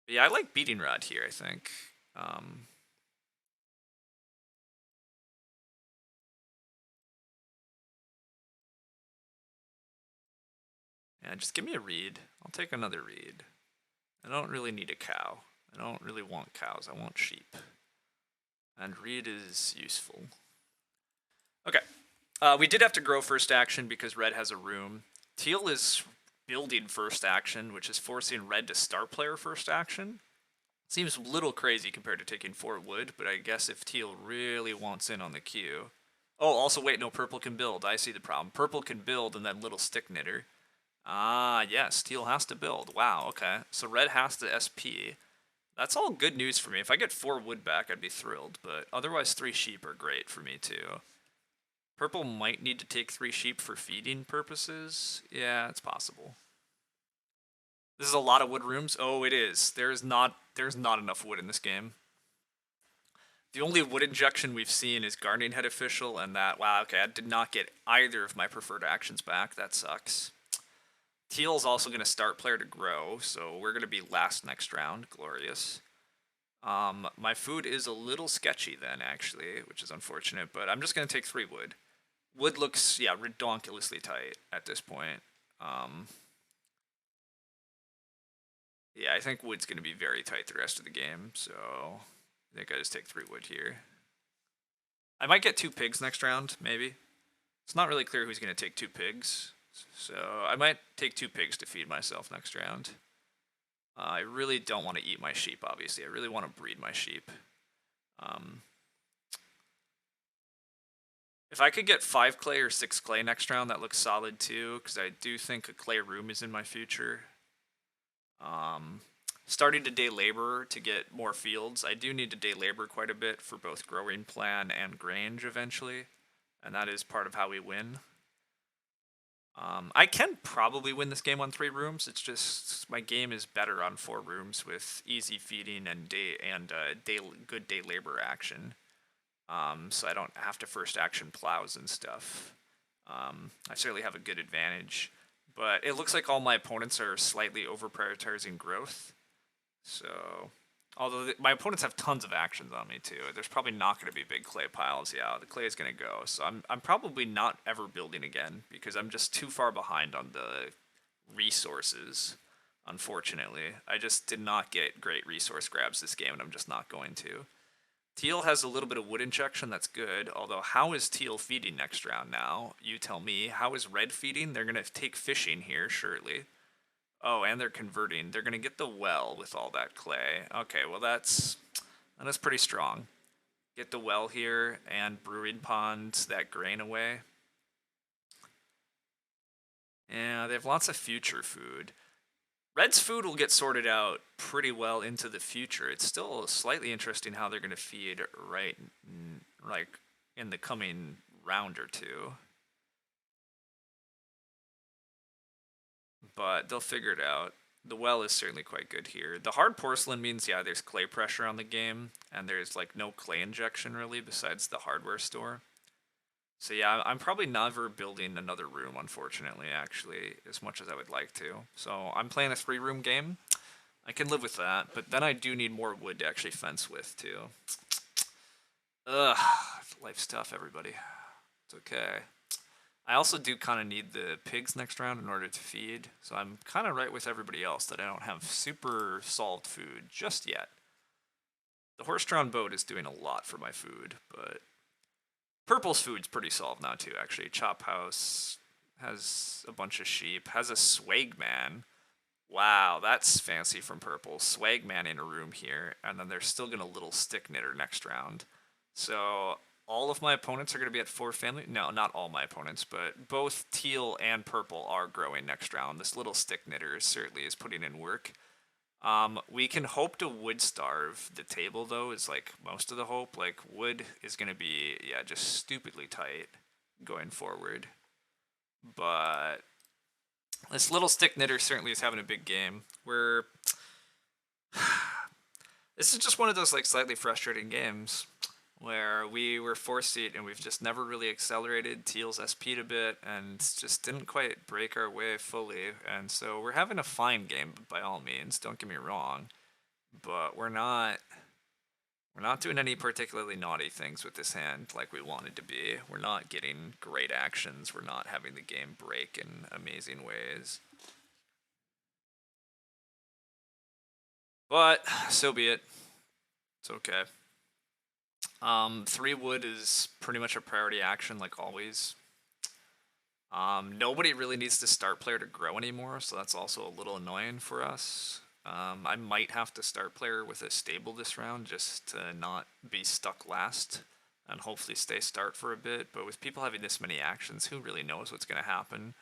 But yeah, I like beating rod here, I think. Yeah, just give me a read. I'll take another reed. I don't really need a cow. I don't really want cows. I want sheep. And reed is useful. Okay. We did have to grow first action because red has a room. Teal is building first action, which is forcing red to start player first action. Seems a little crazy compared to taking 4 wood, but I guess if teal really wants in on the queue. Oh, also wait, no, purple can build. I see the problem. Purple can build and then little stick knitter. Ah, yes, teal has to build. Wow, okay. So red has to SP. That's all good news for me. If I get 4 wood back, I'd be thrilled, but otherwise 3 sheep are great for me too. Purple might need to take 3 sheep for feeding purposes. Yeah, it's possible. This is a lot of wood rooms. Oh, it is. There's not enough wood in this game. The only wood injection we've seen is Guardian Head Official, and that, wow, okay, I did not get either of my preferred actions back. That sucks. Teal is also going to start player to grow, so we're going to be last next round. Glorious. My food is a little sketchy then, actually, which is unfortunate, but I'm just going to take 3 wood. Wood looks, yeah, redonkulously tight at this point. Yeah, I think wood's going to be very tight the rest of the game, so I think I just take 3 wood here. I might get 2 pigs next round, maybe. It's not really clear who's going to take 2 pigs, so I might take 2 pigs to feed myself next round. I really don't want to eat my sheep, obviously. I really want to breed my sheep. If I could get 5 clay or 6 clay next round, that looks solid too, because I do think a clay room is in my future. Starting to day labor to get more fields. I do need to day labor quite a bit for both growing plan and grange eventually, and that is part of how we win. I can probably win this game on 3 rooms. It's just my game is better on 4 rooms with easy feeding and good day labor action. So I don't have to first action plows and stuff. I certainly have a good advantage, but it looks like all my opponents are slightly over prioritizing growth. So, although my opponents have tons of actions on me too, there's probably not going to be big clay piles. Yeah, the clay is going to go. So I'm probably not ever building again because I'm just too far behind on the resources. Unfortunately, I just did not get great resource grabs this game, and I'm just not going to. Teal has a little bit of wood injection, that's good. Although, how is Teal feeding next round now? You tell me. How is red feeding? They're going to take fishing here, surely. Oh, and they're converting. They're going to get the well with all that clay. Okay, well that's pretty strong. Get the well here and brewing pond that grain away. Yeah, they have lots of future food. Red's food will get sorted out pretty well into the future. It's still slightly interesting how they're going to feed right, like, in the coming round or two. But they'll figure it out. The well is certainly quite good here. The hard porcelain means, yeah, there's clay pressure on the game, and there's, like, no clay injection, really, besides the hardware store. So yeah, I'm probably never building another room, unfortunately, actually, as much as I would like to. So I'm playing a 3-room game. I can live with that, but then I do need more wood to actually fence with, too. Ugh, life's tough, everybody. It's okay. I also do kind of need the pigs next round in order to feed, so I'm kind of right with everybody else that I don't have super solved food just yet. The horse-drawn boat is doing a lot for my food, but purple's food's pretty solved now too, actually. Chop House has a bunch of sheep, has a swag man. Wow, that's fancy from purple. Swag man in a room here, and then they're still gonna little stick knitter next round. So all of my opponents are going to be at 4 family. No, not all my opponents, but both teal and purple are growing next round. This little stick knitter certainly is putting in work. We can hope to wood starve the table, though, is like most of the hope. Like, wood is going to be, yeah, just stupidly tight going forward. But this little stick knitter certainly is having a big game. This is just one of those, like, slightly frustrating games where we were 4th seat and we've just never really accelerated. Teal's SP'd a bit and just didn't quite break our way fully. And so we're having a fine game by all means, don't get me wrong. But we're not doing any particularly naughty things with this hand like we wanted to be. We're not getting great actions. We're not having the game break in amazing ways. But so be it. It's okay. 3 wood is pretty much a priority action, like always. Nobody really needs the start player to grow anymore, so that's also a little annoying for us. I might have to start player with a stable this round just to not be stuck last and hopefully stay start for a bit. But with people having this many actions, who really knows what's going to happen?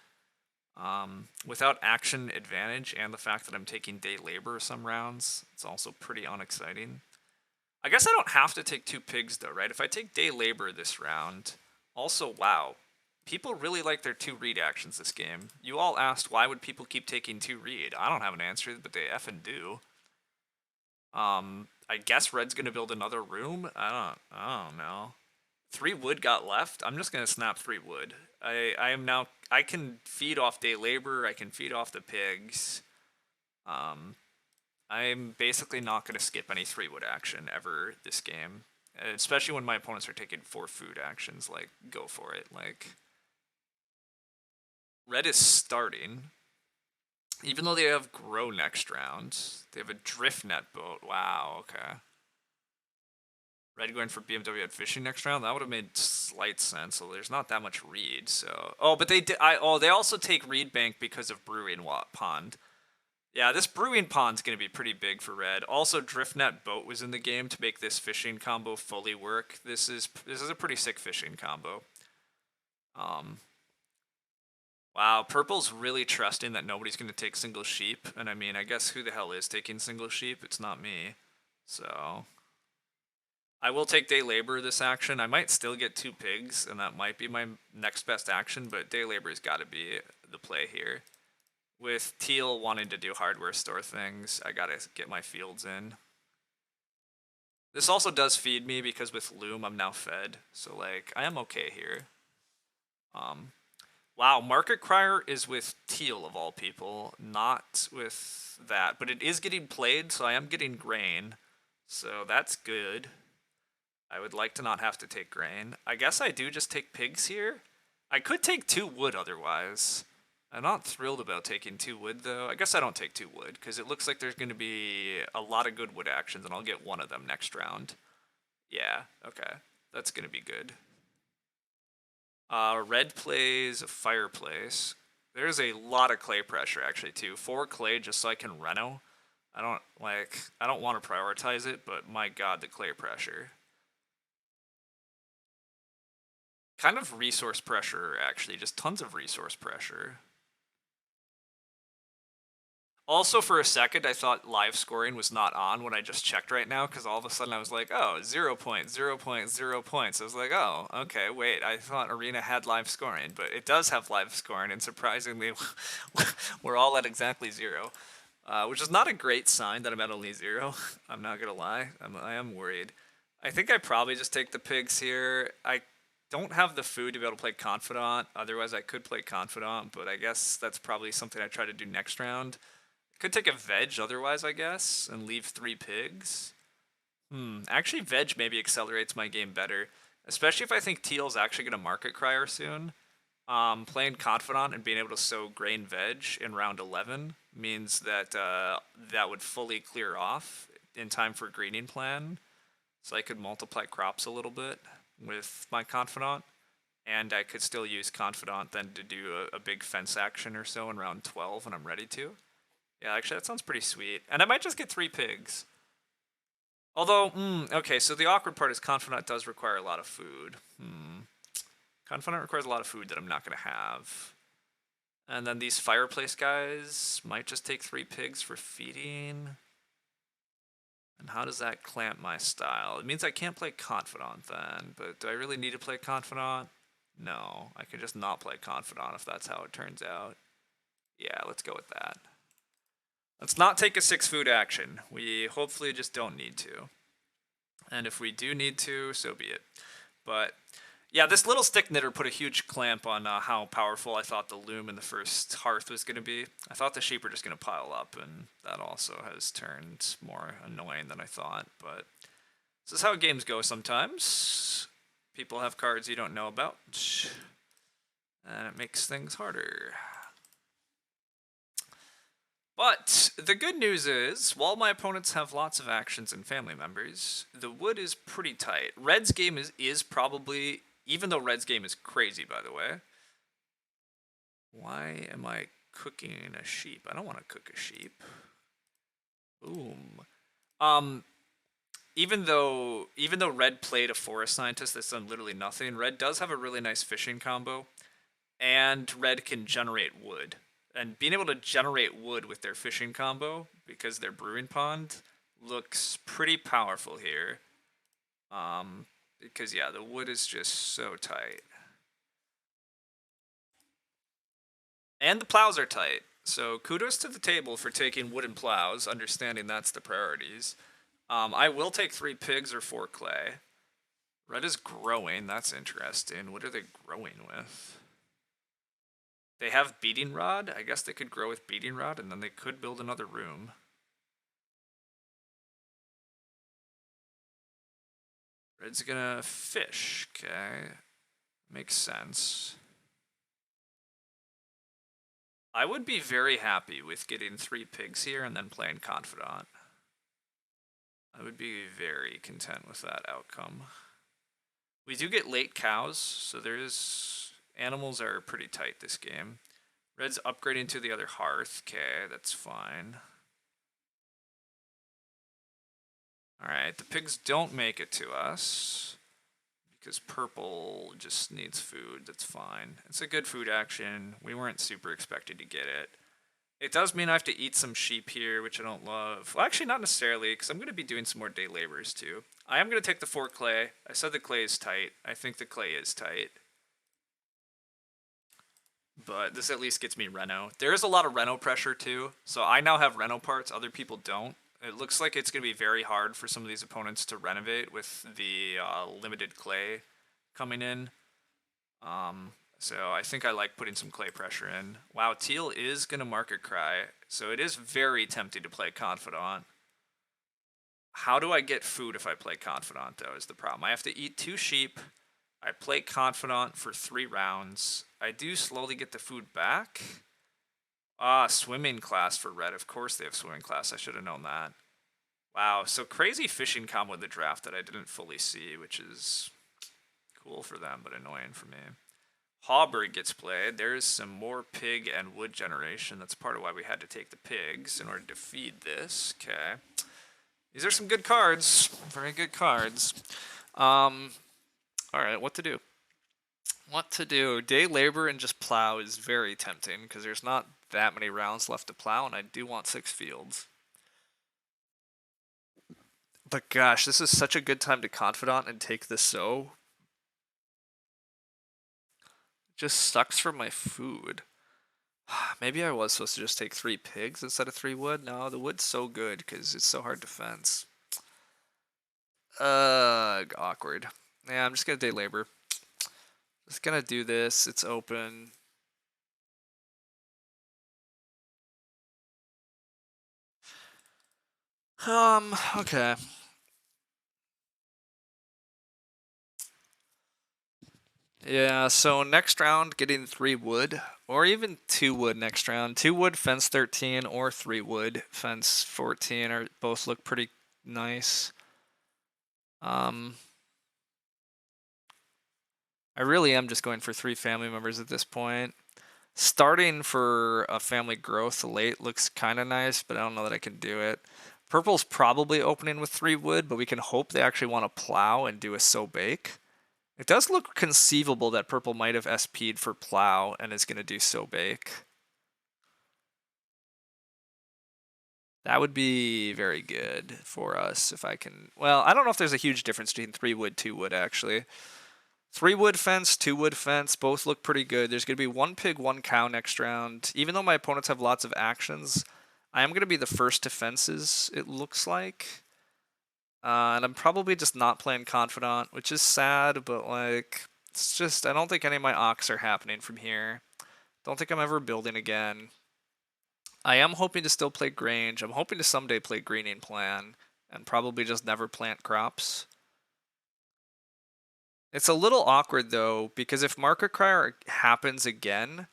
Without action advantage and the fact that I'm taking day labor some rounds, it's also pretty unexciting. I guess I don't have to take 2 pigs though, right? If I take day labor this round, also, wow, people really like their 2 read actions this game. You all asked why would people keep taking 2 read. I don't have an answer, but they effing do. I guess red's gonna build another room. I don't know. 3 wood got left. I'm just gonna snap 3 wood. I am now. I can feed off day labor. I can feed off the pigs. I'm basically not going to skip any 3 wood action ever this game, especially when my opponents are taking 4 food actions. Like, go for it. Like, red is starting, even though they have grow next round. They have a drift net boat. Wow. Okay. Red going for BMW at fishing next round. That would have made slight sense. So there's not that much reed. So but they did. They also take reed bank because of brewing pond. Yeah, this brewing pond's going to be pretty big for red. Also, driftnet boat was in the game to make this fishing combo fully work. This is a pretty sick fishing combo. Wow, purple's really trusting that nobody's going to take single sheep, and I mean, I guess who the hell is taking single sheep? It's not me. So I will take day labor this action. I might still get 2 pigs, and that might be my next best action, but day labor's got to be the play here. With teal wanting to do hardware store things, I gotta get my fields in. This also does feed me because with loom I'm now fed, so like I am okay here. Wow, market crier is with teal of all people, not with that, but it is getting played, so I am getting grain, so that's good. I would like to not have to take grain. I guess I do just take pigs here. I could take 2 wood otherwise. I'm not thrilled about taking 2 wood though. I guess I don't take 2 wood because it looks like there's going to be a lot of good wood actions and I'll get one of them next round. Yeah, okay. That's going to be good. Red plays a fireplace. There's a lot of clay pressure actually too. 4 clay just so I can reno. I don't want to prioritize it, but my god, the clay pressure. Kind of resource pressure actually, just tons of resource pressure. Also, for a second, I thought live scoring was not on when I just checked right now, because all of a sudden I was like, oh, 0 point, 0 point, 0 points. I was like, oh, okay, wait, I thought Arena had live scoring, but it does have live scoring, and surprisingly, we're all at exactly 0, which is not a great sign that I'm at only 0. I'm not gonna lie, I am worried. I think I probably just take the pigs here. I don't have the food to be able to play Confidant, otherwise I could play Confidant, but I guess that's probably something I try to do next round. Could take a veg otherwise, I guess, and leave 3 pigs. Actually, veg maybe accelerates my game better, especially if I think teal's actually going to market crier soon. Playing Confidant and being able to sow grain veg in round 11 means that that would fully clear off in time for greening plan. So I could multiply crops a little bit with my Confidant. And I could still use Confidant then to do a big fence action or so in round 12 when I'm ready to. Yeah, actually, that sounds pretty sweet. And I might just get 3 pigs. Although, okay, so the awkward part is Confidant does require a lot of food. Confidant requires a lot of food that I'm not going to have. And then these fireplace guys might just take 3 pigs for feeding. And how does that clamp my style? It means I can't play Confidant then, but do I really need to play Confidant? No, I can just not play Confidant if that's how it turns out. Yeah, let's go with that. Let's not take a 6 food action. We hopefully just don't need to. And if we do need to, so be it. But yeah, this little stick knitter put a huge clamp on how powerful I thought the loom in the first hearth was going to be. I thought the sheep were just going to pile up, and that also has turned more annoying than I thought. But this is how games go sometimes. People have cards you don't know about, and it makes things harder. But the good news is, while my opponents have lots of actions and family members, the wood is pretty tight. Red's game is probably, even though Red's game is crazy, by the way. Why am I cooking a sheep? I don't want to cook a sheep. Boom. Um, even though Red played a forest scientist that's done literally nothing, Red does have a really nice fishing combo, and Red can generate wood. And being able to generate wood with their fishing combo, because their brewing pond, looks pretty powerful here. Because yeah, the wood is just so tight. And the plows are tight. So kudos to the table for taking wooden plows, understanding that's the priorities. I will take 3 pigs or 4 clay. Red is growing, that's interesting. What are they growing with? They have beating rod. I guess they could grow with beating rod, and then they could build another room. Red's gonna fish, okay. Makes sense. I would be very happy with getting 3 pigs here and then playing Confidant. I would be very content with that outcome. We do get late cows, so animals are pretty tight this game. Red's upgrading to the other hearth. Okay, that's fine. Alright, the pigs don't make it to us. Because purple just needs food. That's fine. It's a good food action. We weren't super expected to get it. It does mean I have to eat some sheep here, which I don't love. Well, actually, not necessarily, because I'm going to be doing some more day laborers, too. I am going to take the 4 clay. I said the clay is tight. I think the clay is tight. But this at least gets me Reno. There is a lot of Reno pressure, too. So I now have Reno parts. Other people don't. It looks like it's going to be very hard for some of these opponents to renovate with the limited clay coming in. So I think I like putting some clay pressure in. Wow, Teal is going to market cry, so it is very tempting to play Confidant. How do I get food if I play Confidant, though, is the problem. I have to eat 2 sheep. I play Confidant for 3 rounds. I do slowly get the food back. Swimming class for Red. Of course they have swimming class. I should have known that. Wow, so crazy fishing combo with the draft that I didn't fully see, which is cool for them, but annoying for me. Hawberg gets played. There's some more pig and wood generation. That's part of why we had to take the pigs in order to feed this. Okay. These are some good cards. Very good cards. Alright, what to do? What to do? Day labor and just plow is very tempting because there's not that many rounds left to plow, and I do want 6 fields. But gosh, this is such a good time to Confidant and take the sow. Just sucks for my food. Maybe I was supposed to just take 3 pigs instead of 3 wood. No, the wood's so good because it's so hard to fence. Awkward. Yeah, I'm just gonna day labor. Just gonna do this. It's open. Okay. Yeah, so next round, getting 3 wood, or even 2 wood next round. 2 wood, fence 13, or 3 wood, fence 14, or both look pretty nice. I really am just going for 3 family members at this point. Starting for a family growth late looks kind of nice, but I don't know that I can do it. Purple's probably opening with 3 wood, but we can hope they actually want to plow and do a sow bake. It does look conceivable that purple might have SP'd for plow and is going to do sow bake. That would be very good for us if I can. Well, I don't know if there's a huge difference between 3 wood, 2 wood, actually. 3 wood fence, 2 wood fence, both look pretty good. There's going to be 1 pig, 1 cow next round. Even though my opponents have lots of actions, I am going to be the first to fences, it looks like. And I'm probably just not playing Confidant, which is sad, but like, it's just, I don't think any of my ox are happening from here. Don't think I'm ever building again. I am hoping to still play Grange. I'm hoping to someday play Greening Plan, and probably just never plant crops. It's a little awkward though, because if Market Crier happens again,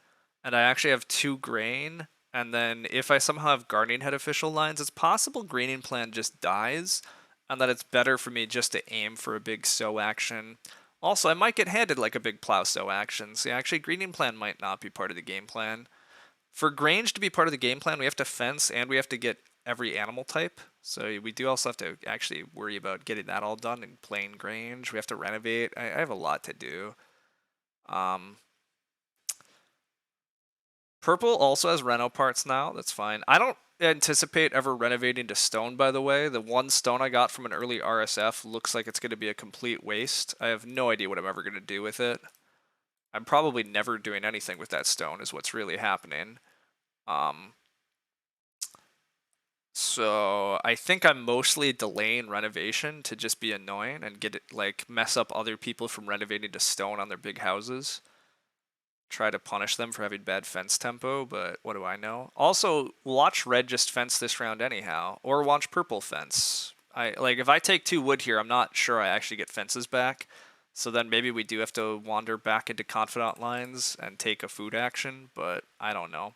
and I actually have 2 grain, And then if I somehow have gardening head official lines, it's possible greening plan just dies, and that it's better for me just to aim for a big sow action. Also, I might get handed like a big plow sow action. So actually, greening plan might not be part of the game plan. For Grange to be part of the game plan, we have to fence and we have to get every animal type. So we do also have to actually worry about getting that all done and playing Grange. We have to renovate. I have a lot to do. Purple also has reno parts now. That's fine. I don't anticipate ever renovating to stone, by the way. The one stone I got from an early RSF looks like it's going to be a complete waste. I have no idea what I'm ever going to do with it. I'm probably never doing anything with that stone is what's really happening. So I think I'm mostly delaying renovation to just be annoying and get it, like, mess up other people from renovating to stone on their big houses. Try to punish them for having bad fence tempo, but what do I know? Also, watch red just fence this round anyhow, or watch purple fence. If I take 2 wood here, I'm not sure I actually get fences back. So then maybe we do have to wander back into confidant lines and take a food action, but I don't know.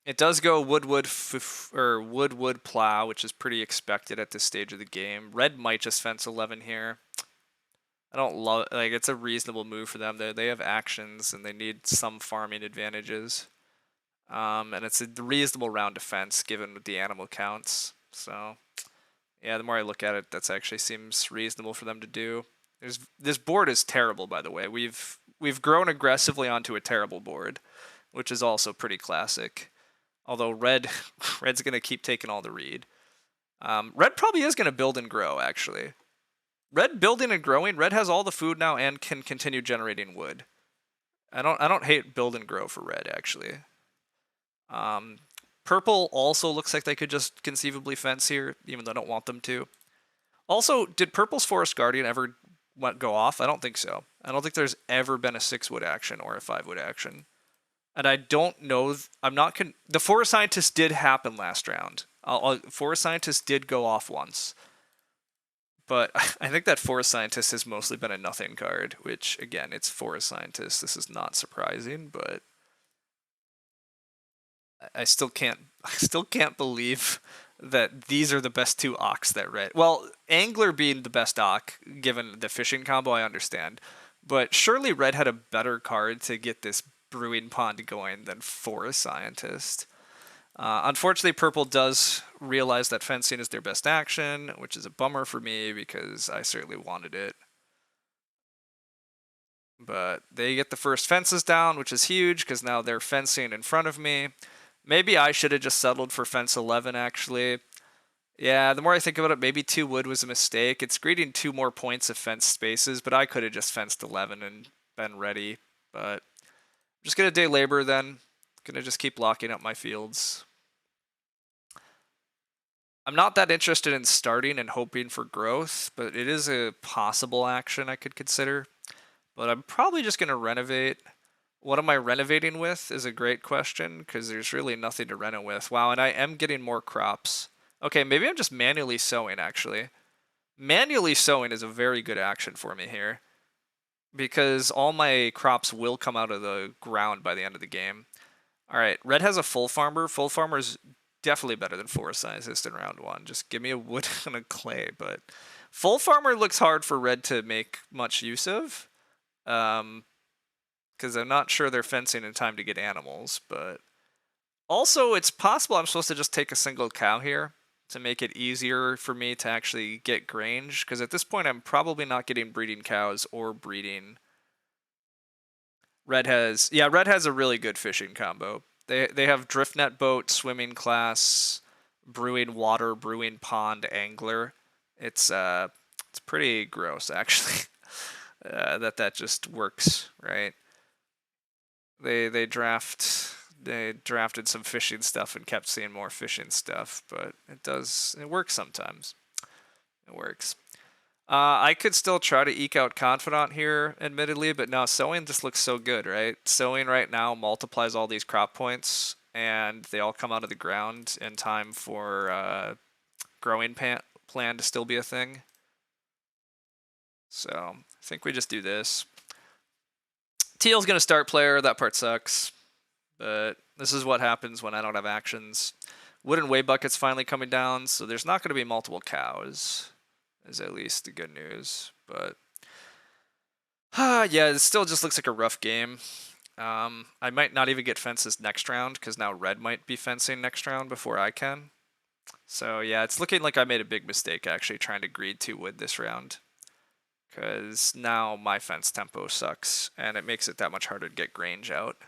It does go wood plow, which is pretty expected at this stage of the game. Red might just fence 11 here. I don't love, like, it's a reasonable move for them. They have actions and they need some farming advantages. And it's a reasonable round defense given the animal counts. So yeah, the more I look at it, that actually seems reasonable for them to do. This board is terrible, by the way. We've grown aggressively onto a terrible board, which is also pretty classic. Although red's gonna keep taking all the read. Red probably is gonna build and grow actually. Red building and growing. Red has all the food now and can continue generating wood. I don't hate build and grow for red actually. Purple also looks like they could just conceivably fence here, even though I don't want them to. Also, did Purple's Forest Guardian ever go off? I don't think so. I don't think there's ever been a 6 wood action or a 5 wood action. And I don't know. The Forest Scientist did happen last round. Forest Scientist did go off once. But I think that Forest Scientist has mostly been a nothing card, which, again, it's Forest Scientist. This is not surprising, but I still can't believe that these are the best 2 Ox that red. Well, Angler being the best Ock, given the fishing combo, I understand. But surely red had a better card to get this brewing pond going than Forest Scientist. Unfortunately, purple does realize that fencing is their best action, which is a bummer for me because I certainly wanted it. But they get the first fences down, which is huge because now they're fencing in front of me. Maybe I should have just settled for fence 11, actually. Yeah, the more I think about it, maybe 2 wood was a mistake. It's greeting 2 more points of fence spaces, but I could have just fenced 11 and been ready. But I'm just going to day labor then. Going to just keep locking up my fields. I'm not that interested in starting and hoping for growth, but it is a possible action I could consider. But I'm probably just going to renovate. What am I renovating with is a great question, because there's really nothing to reno with. Wow, and I am getting more crops. Okay, maybe I'm just manually sowing, actually. Manually sowing is a very good action for me here, because all my crops will come out of the ground by the end of the game. Alright, red has a full farmer. Full farmer is definitely better than Forest Scientist in round 1. Just give me a wood and a clay, but full farmer looks hard for red to make much use of. Because I'm not sure they're fencing in time to get animals, but also it's possible I'm supposed to just take a single cow here to make it easier for me to actually get Grange, because at this point I'm probably not getting breeding cows or breeding. Red has a really good fishing combo. They have drift net boat, swimming class, brewing water, brewing pond, angler. It's pretty gross actually. that just works, right? They drafted some fishing stuff and kept seeing more fishing stuff, but it works sometimes. It works. I could still try to eke out Confidant here, admittedly, but no, sowing just looks so good, right? Sowing right now multiplies all these crop points, and they all come out of the ground in time for growing plan to still be a thing. So I think we just do this. Teal's gonna start player. That part sucks. But this is what happens when I don't have actions. Wooden way bucket's finally coming down, so there's not going to be multiple cows, is at least the good news. But yeah, it still just looks like a rough game. I might not even get fences next round because now red might be fencing next round before I can. So yeah, it's looking like I made a big mistake actually trying to greed 2 wood this round. Because now my fence tempo sucks, and it makes it that much harder to get Grange out.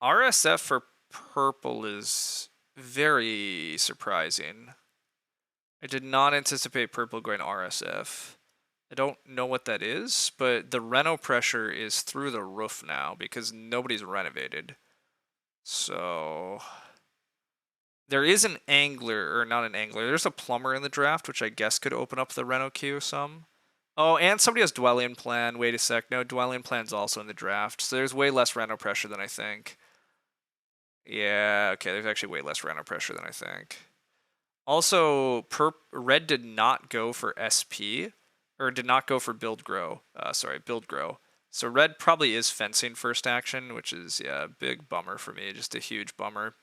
RSF for purple is very surprising. I did not anticipate purple going RSF. I don't know what that is, but the reno pressure is through the roof now because nobody's renovated. So there is an angler, or not an angler, there's a plumber in the draft, which I guess could open up the reno queue some. Oh, and somebody has dwelling plan. Wait a sec. No, dwelling plan's also in the draft. So there's way less reno pressure than I think. Yeah, okay, there's actually way less reno pressure than I think. Also, red did not go for SP, or did not go for build grow. Sorry, build grow. So red probably is fencing first action, which is yeah, a big bummer for me, just a huge bummer.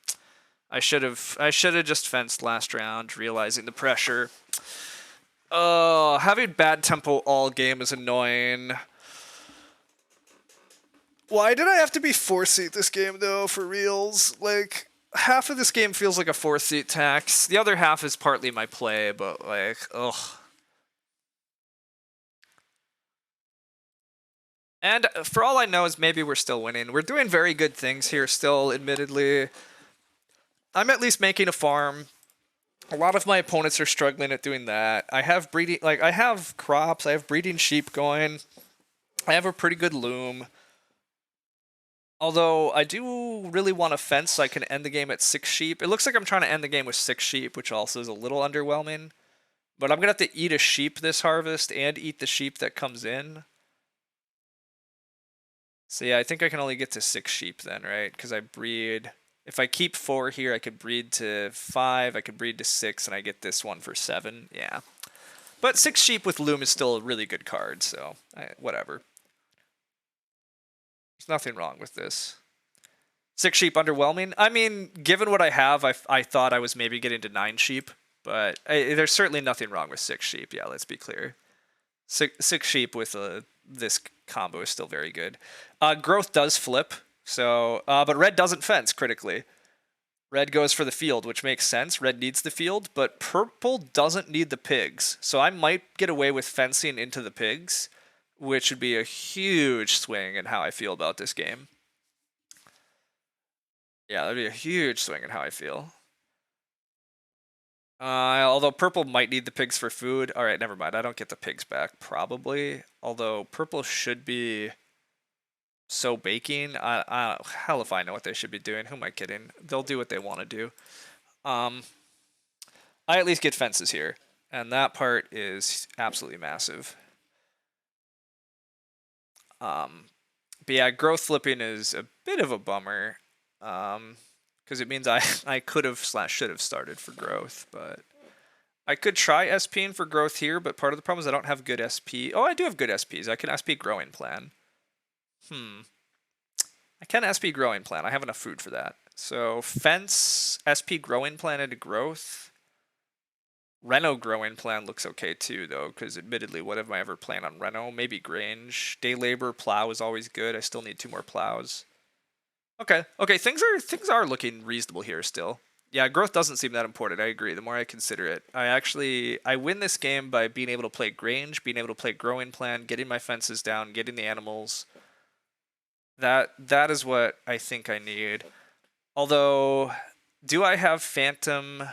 I should have just fenced last round, realizing the pressure. Having bad tempo all game is annoying. Why did I have to be 4th seat this game though, for reals? Like, half of this game feels like a 4th seat tax. The other half is partly my play, but like, ugh. And for all I know is maybe we're still winning. We're doing very good things here still, admittedly. I'm at least making a farm. A lot of my opponents are struggling at doing that. I have breeding, like, I have crops, I have breeding sheep going. I have a pretty good loom. Although I do really want a fence so I can end the game at 6 sheep. It looks like I'm trying to end the game with 6 sheep, which also is a little underwhelming. But I'm going to have to eat a sheep this harvest and eat the sheep that comes in. So yeah, I think I can only get to 6 sheep then, right? Because I breed... If I keep 4 here, I could breed to 5, I could breed to 6, and I get this one for 7. Yeah. But 6 sheep with loom is still a really good card, so whatever. There's nothing wrong with this. 6 sheep underwhelming? I mean, given what I have, I thought I was maybe getting to 9 sheep, but there's certainly nothing wrong with 6 sheep, yeah, let's be clear. 6 sheep with this combo is still very good. Growth does flip, so but red doesn't fence critically. Red goes for the field, which makes sense. Red needs the field, but purple doesn't need the pigs. So I might get away with fencing into the pigs, which would be a huge swing in how I feel about this game. Yeah, that'd be a huge swing in how I feel. Although purple might need the pigs for food. All right, never mind. I don't get the pigs back, probably. Although purple should be so baking. Hell if I know what they should be doing. Who am I kidding? They'll do what they want to do. I at least get fences here, and that part is absolutely massive. But yeah, growth flipping is a bit of a bummer, because it means I could have / should have started for growth, but I could try SPing for growth here. But part of the problem is I don't have good SP. Oh, I do have good SPs. I can SP growing plan. I can SP growing plan. I have enough food for that. So fence, SP growing plan into growth. Reno growing plan looks okay too, though, because admittedly, what have I ever planned on Reno? Maybe Grange. Day labor, plow is always good. I still need 2 more plows. Okay, things are looking reasonable here still. Yeah, growth doesn't seem that important. I agree. The more I consider it, I win this game by being able to play Grange, being able to play growing plan, getting my fences down, getting the animals. That is what I think I need. Although, do I have Phantom?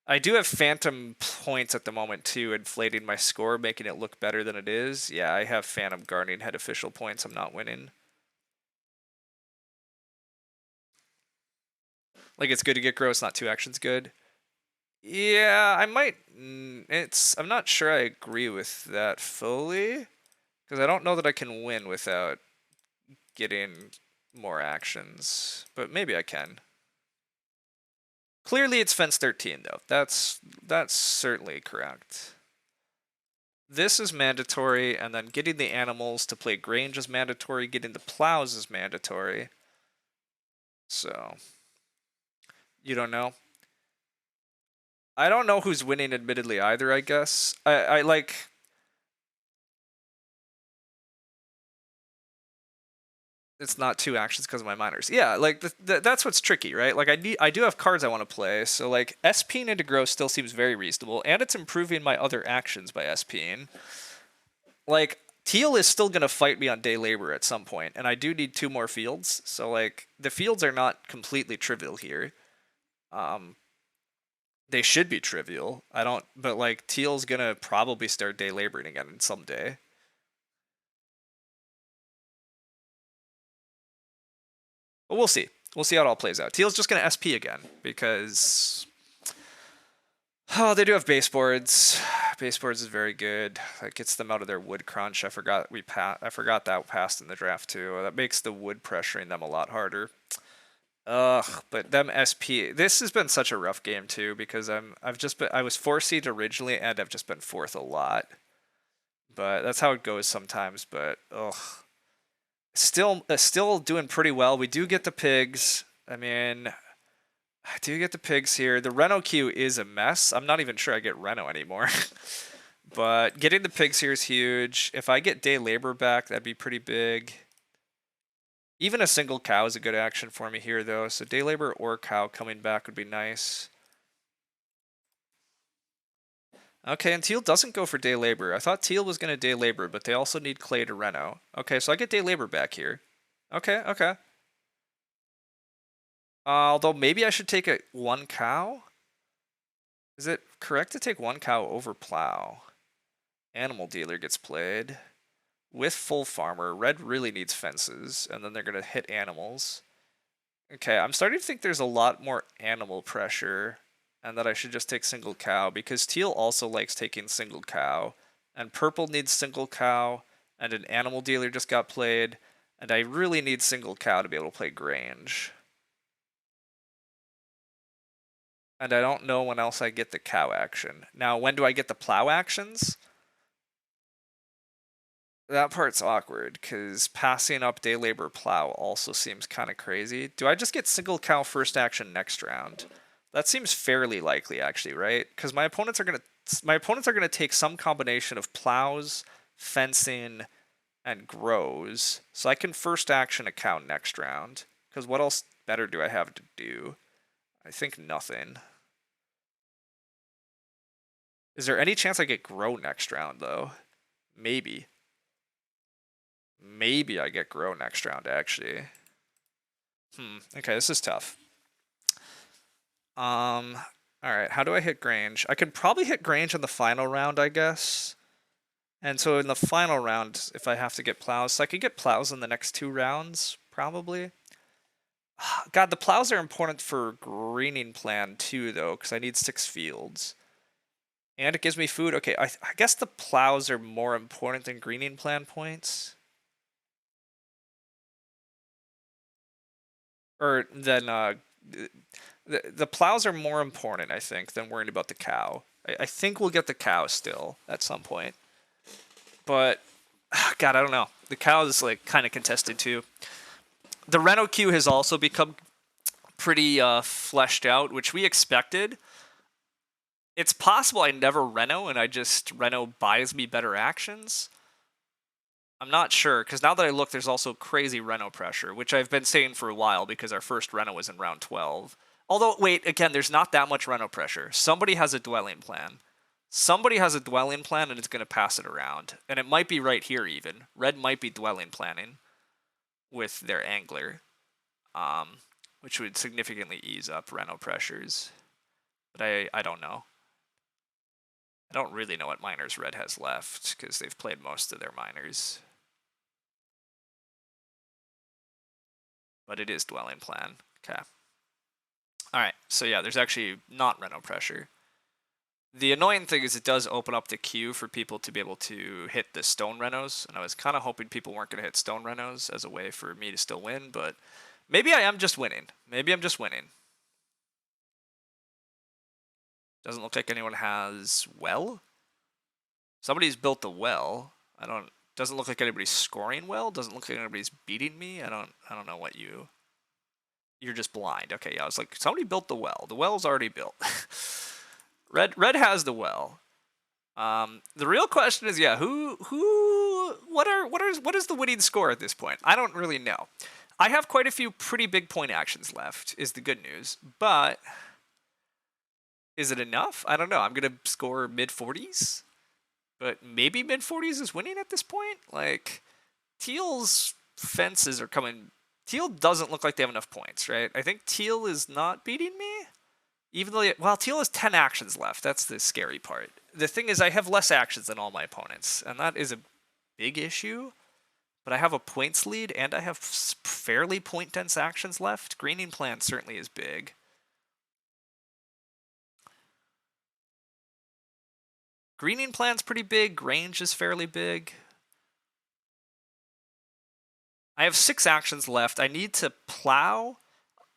I do have Phantom points at the moment too, inflating my score, making it look better than it is. Yeah, I have Phantom Guardian Head official points. I'm not winning. Like, it's good to get gross, not 2 actions good. Yeah, I might. I'm not sure I agree with that fully, because I don't know that I can win without getting more actions, but maybe I can. Clearly it's fence 13 though. That's certainly correct. This is mandatory, and then getting the animals to play Grange is mandatory, getting the plows is mandatory. So, you don't know? I don't know who's winning admittedly either, I guess. I like... It's not 2 actions because of my minors. Yeah, like that's what's tricky, right? Like I do have cards I want to play, so like SPing into grow still seems very reasonable, and it's improving my other actions by SPing. Like Teal is still gonna fight me on day labor at some point, and I do need 2 more fields, so like the fields are not completely trivial here. They should be trivial. But like Teal's gonna probably start day laboring again someday. But we'll see. We'll see how it all plays out. Teal's just going to SP again because they do have baseboards. Baseboards is very good. That gets them out of their wood crunch. I forgot that passed in the draft too. That makes the wood pressuring them a lot harder. But them SP. This has been such a rough game too because I was 4 seed originally and I've just been 4th a lot. But that's how it goes sometimes. But still doing pretty well. We do get the pigs. I mean, I do get the pigs here. The Reno queue is a mess. I'm not even sure I get Reno anymore. But getting the pigs here is huge. If I get day labor back, that'd be pretty big. Even a single cow is a good action for me here, though. So day labor or cow coming back would be nice. Okay, and Teal doesn't go for day labor. I thought Teal was going to day labor, but they also need clay to Reno. Okay, so I get day labor back here. Okay. Although maybe I should take 1 cow? Is it correct to take 1 cow over plow? Animal dealer gets played. With full farmer, red really needs fences, and then they're going to hit animals. Okay, I'm starting to think there's a lot more animal pressure, and that I should just take single cow, because teal also likes taking single cow, and purple needs single cow, and an animal dealer just got played, and I really need single cow to be able to play Grange. And I don't know when else I get the cow action. Now, when do I get the plow actions? That part's awkward, because passing up day labor plow also seems kind of crazy. Do I just get single cow first action next round? That seems fairly likely, actually, right? Because my opponents are gonna take some combination of plows, fencing, and grows, so I can first action a cow next round. Because what else better do I have to do? I think nothing. Is there any chance I get grow next round, though? Maybe. Maybe I get grow next round, actually. Okay, this is tough. Alright, how do I hit Grange? I could probably hit Grange in the final round, I guess. And so in the final round, if I have to get plows, so I could get plows in the next 2 rounds, probably. God, the plows are important for greening plan too, though, because I need 6 fields. And it gives me food. Okay, I guess the plows are more important than greening plan points. Or than, the plows are more important, I think, than worrying about the cow. I think we'll get the cow still at some point. But, God, I don't know. The cow is, like, kind of contested, too. The Reno queue has also become pretty fleshed out, which we expected. It's possible I never Reno, and Reno buys me better actions. I'm not sure, because now that I look, there's also crazy Reno pressure, which I've been saying for a while because our first Reno was in round 12. Although, wait, again, there's not that much Reno pressure. Somebody has a dwelling plan. Somebody has a dwelling plan, and it's going to pass it around. And it might be right here, even. Red might be dwelling planning with their angler, which would significantly ease up Reno pressures. But I don't know. I don't really know what minors Red has left, because they've played most of their minors. But it is dwelling plan. Okay. Alright, so yeah, there's actually not Reno pressure. The annoying thing is it does open up the queue for people to be able to hit the stone Renos, and I was kind of hoping people weren't going to hit stone Renos as a way for me to still win, but maybe I am just winning. Maybe I'm just winning. Doesn't look like anyone has well. Somebody's built the well. Doesn't look like anybody's scoring well. Doesn't look like anybody's beating me. I don't know what you're just blind. Okay, yeah, I was like, somebody built the well. The well's already built. Red has the well. The real question is, yeah, what is the winning score at this point? I don't really know. I have quite a few pretty big point actions left, is the good news, but is it enough? I don't know. I'm gonna score mid-40s, but maybe mid-40s is winning at this point. Like, Teal's fences are coming. Teal doesn't look like they have enough points, right? I think Teal is not beating me. Even though, Teal has 10 actions left. That's the scary part. The thing is, I have less actions than all my opponents, and that is a big issue. But I have a points lead, and I have fairly point-dense actions left. Greening plan certainly is big. Greening plan's pretty big. Range is fairly big. I have 6 actions left. I need to plow.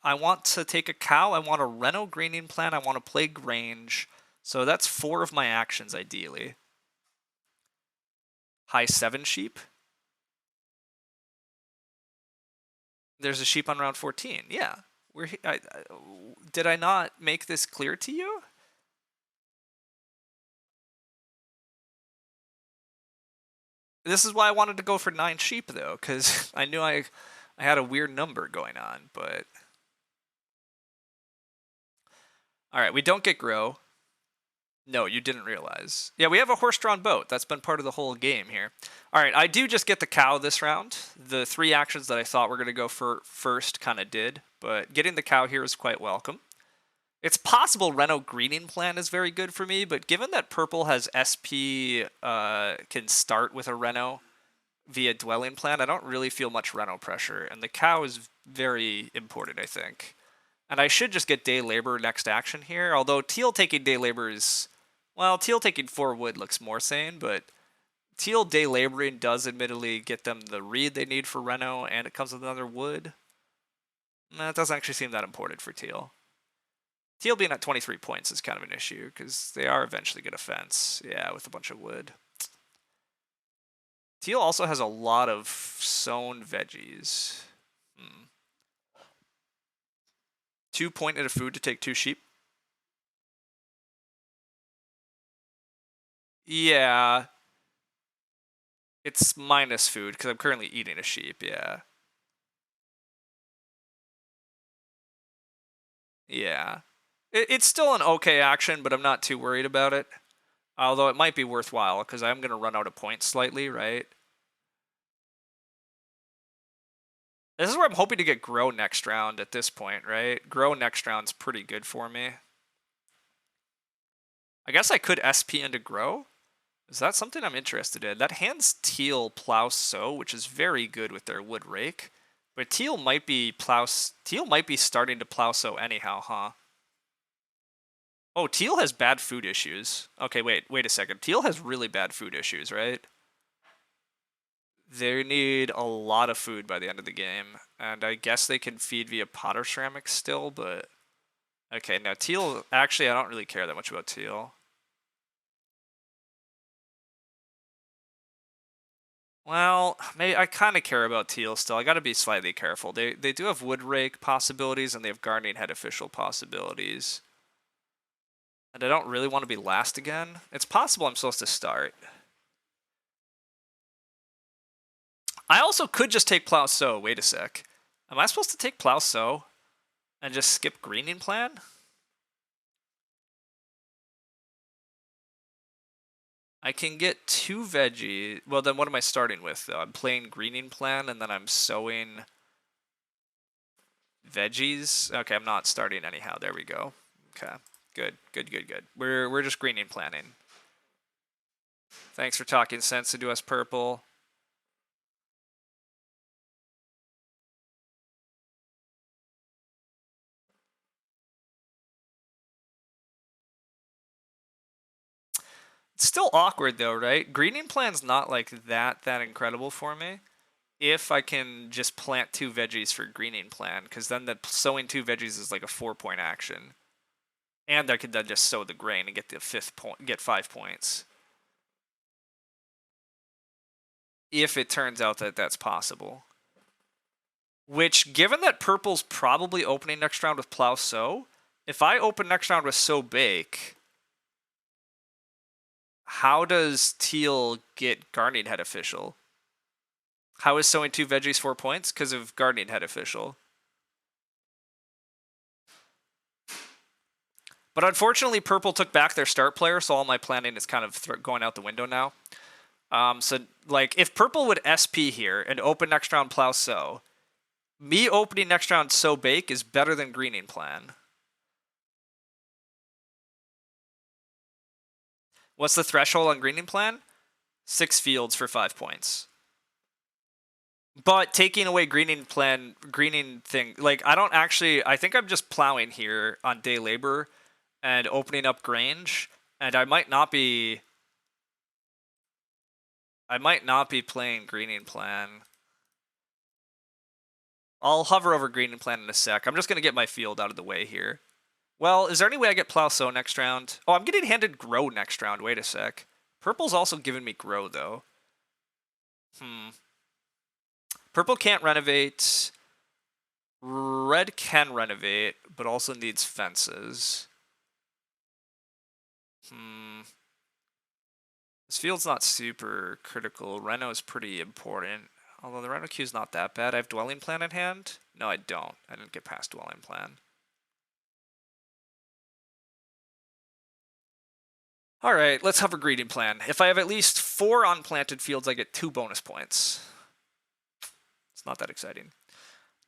I want to take a cow. I want a reno greening plan. I want to play range. So that's 4 of my actions, ideally. High 7 sheep. There's a sheep on round 14. Yeah. Did I not make this clear to you? This is why I wanted to go for 9 sheep, though, because I knew I had a weird number going on, but... Alright, we don't get grow. No, you didn't realize. Yeah, we have a horse-drawn boat. That's been part of the whole game here. Alright, I do just get the cow this round. The 3 actions that I thought were going to go for first kind of did, but getting the cow here is quite welcome. It's possible Reno Greening Plan is very good for me, but given that purple has SP can start with a Reno via Dwelling Plan, I don't really feel much Reno pressure, and the cow is very important, I think. And I should just get Day Labor next action here, although Teal taking Day Labor is... Well, Teal taking 4 wood looks more sane, but Teal Day Laboring does admittedly get them the read they need for Reno, and it comes with another wood. It doesn't actually seem that important for Teal. Teal being at 23 points is kind of an issue, because they are eventually going to fence. Yeah, with a bunch of wood. Teal also has a lot of sown veggies. 2 point at a food to take 2 sheep. Yeah. It's minus food, because I'm currently eating a sheep, yeah. Yeah. It's still an okay action, but I'm not too worried about it. Although it might be worthwhile, because I'm going to run out of points slightly, right? This is where I'm hoping to get Grow next round at this point, right? Grow next round's pretty good for me. I guess I could SP into Grow. Is that something I'm interested in? That hands Teal Plow Sow, which is very good with their Wood Rake. But Teal might be starting to Plow Sow anyhow, huh? Oh, Teal has bad food issues. Okay, wait a second. Teal has really bad food issues, right? They need a lot of food by the end of the game, and I guess they can feed via Potter Ceramics still, but... Okay, now Teal... Actually, I don't really care that much about Teal. Well, maybe I kind of care about Teal still. I gotta be slightly careful. They do have Wood Rake possibilities, and they have Gardening Head Official possibilities. And I don't really want to be last again. It's possible I'm supposed to start. I also could just take Plow Sow. Wait a sec. Am I supposed to take Plow Sow and just skip Greening Plan? I can get 2 veggies. Well, then what am I starting with, though? I'm playing Greening Plan, and then I'm sowing veggies. Okay, I'm not starting anyhow. There we go. Okay, good. We're just Greening Planning. Thanks for talking sense into us, Purple. It's still awkward though, right? Greening Plan's not like that incredible for me. If I can just plant 2 veggies for Greening Plan, because then the sowing 2 veggies is like a 4 point action. And I could then just sow the grain and get the 5 points. If it turns out that that's possible. Which, given that purple's probably opening next round with plow sow, if I open next round with sow bake, how does teal get gardening head official? How is sowing 2 veggies 4 points? Because of gardening head official. But unfortunately, purple took back their start player, so all my planning is kind of going out the window now. So, like, if purple would SP here and open next round plow sow, me opening next round sow bake is better than greening plan. What's the threshold on greening plan? 6 fields for 5 points. But taking away greening thing, like, I think I'm just plowing here on day labor and opening up Grange, and I might not be playing greening plan. I'll hover over greening plan in a sec. I'm just going to get my field out of the way here. Well, is there any way I get plow sow next round? Oh, I'm getting handed grow next round. Wait a sec. Purple's also giving me grow, though. Purple can't renovate. Red can renovate, but also needs fences. This field's not super critical. Reno is pretty important. Although the Reno queue is not that bad. I have dwelling plan in hand? No, I don't. I didn't get past dwelling plan. Alright, let's have a greeting plan. If I have at least 4 unplanted fields, I get 2 bonus points. It's not that exciting.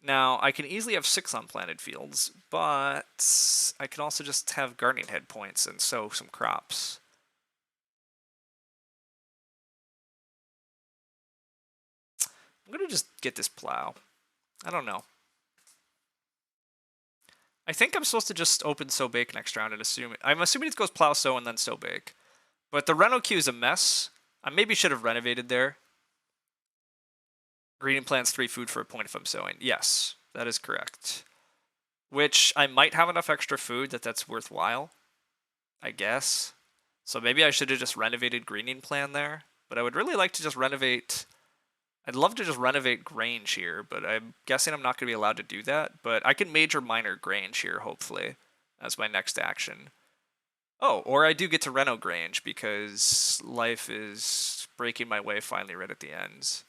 Now, I can easily have 6 unplanted fields, but I can also just have gardening head points and sow some crops. I'm going to just get this plow. I don't know. I think I'm supposed to just open sow bake next round and assume I'm assuming it goes plow sow and then sow bake. But the reno queue is a mess. I maybe should have renovated there. Greeting plans 3 food for a point if I'm sowing. Yes, that is correct. Which I might have enough extra food that's worthwhile, I guess. So maybe I should have just renovated greening plan there. But I would really like to just renovate. I'd love to just renovate Grange here, but I'm guessing I'm not going to be allowed to do that. But I can major minor Grange here, hopefully, as my next action. Oh, or I do get to reno Grange because life is breaking my way finally right at the ends.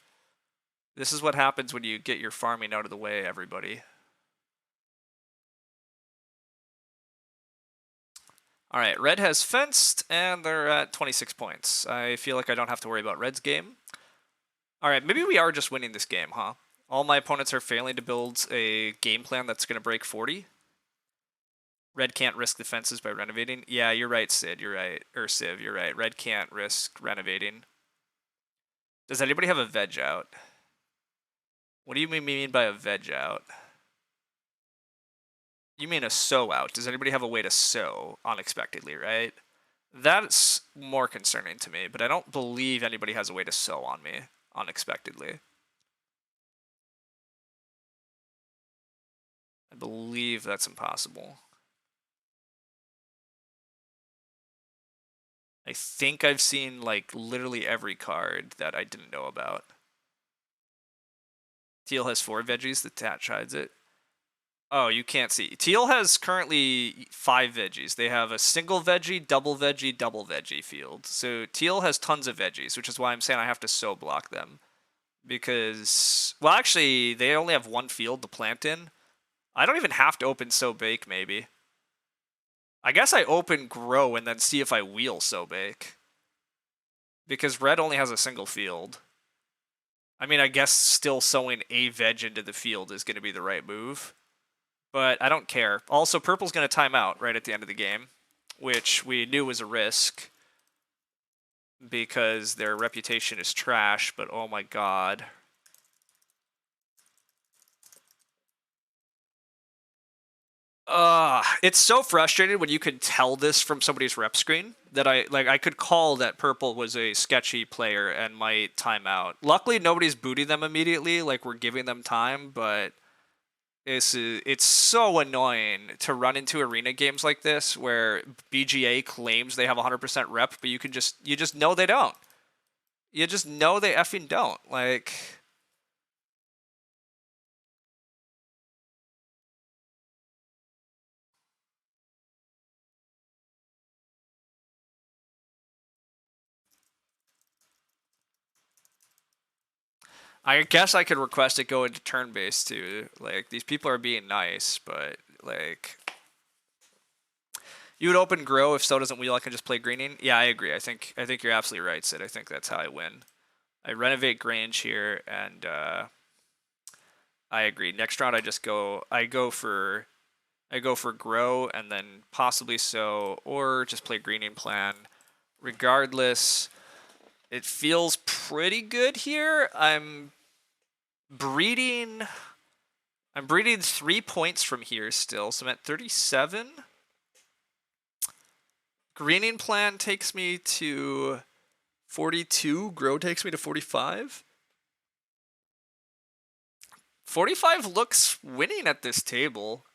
This is what happens when you get your farming out of the way, everybody. Alright, red has fenced, and they're at 26 points. I feel like I don't have to worry about red's game. Alright, maybe we are just winning this game, huh? All my opponents are failing to build a game plan that's going to break 40. Red can't risk the fences by renovating. Yeah, you're right, Sid. You're right. Or Civ, you're right. Red can't risk renovating. Does anybody have a veg out? What do you mean by a veg out? You mean a sow out. Does anybody have a way to sow unexpectedly, right? That's more concerning to me, but I don't believe anybody has a way to sow on me unexpectedly. I believe that's impossible. I think I've seen, like, literally every card that I didn't know about. Teal has 4 veggies, the Tatch hides it. Oh, you can't see. Teal has currently 5 veggies. They have a single veggie, double veggie field. So Teal has tons of veggies, which is why I'm saying I have to sow block them. Because, well, actually, they only have 1 field to plant in. I don't even have to open sow bake, maybe. I guess I open grow and then see if I wheel sow bake. Because red only has a single field. I mean, I guess still sowing a veg into the field is going to be the right move. But I don't care. Also, purple's going to time out right at the end of the game, which we knew was a risk because their reputation is trash, but oh my god. It's so frustrating when you could tell this from somebody's rep screen that I could call that purple was a sketchy player and might time out. Luckily, nobody's booting them immediately, like we're giving them time, but It's so annoying to run into arena games like this where BGA claims they have 100% rep, but you just know they don't. You just know they effing don't. Like, I guess I could request it go into turn based too. Like, these people are being nice, but like, you would open grow if so doesn't wheel. I can just play greening. Yeah, I agree. I think you're absolutely right, Sid. I think that's how I win. I renovate Grange here, and I agree. Next round, I go for grow, and then possibly sow, or just play greening plan. Regardless, it feels pretty good here. Breeding. I'm breeding 3 points from here still, so I'm at 37. Greening plan takes me to 42. Grow takes me to 45. 45 looks winning at this table.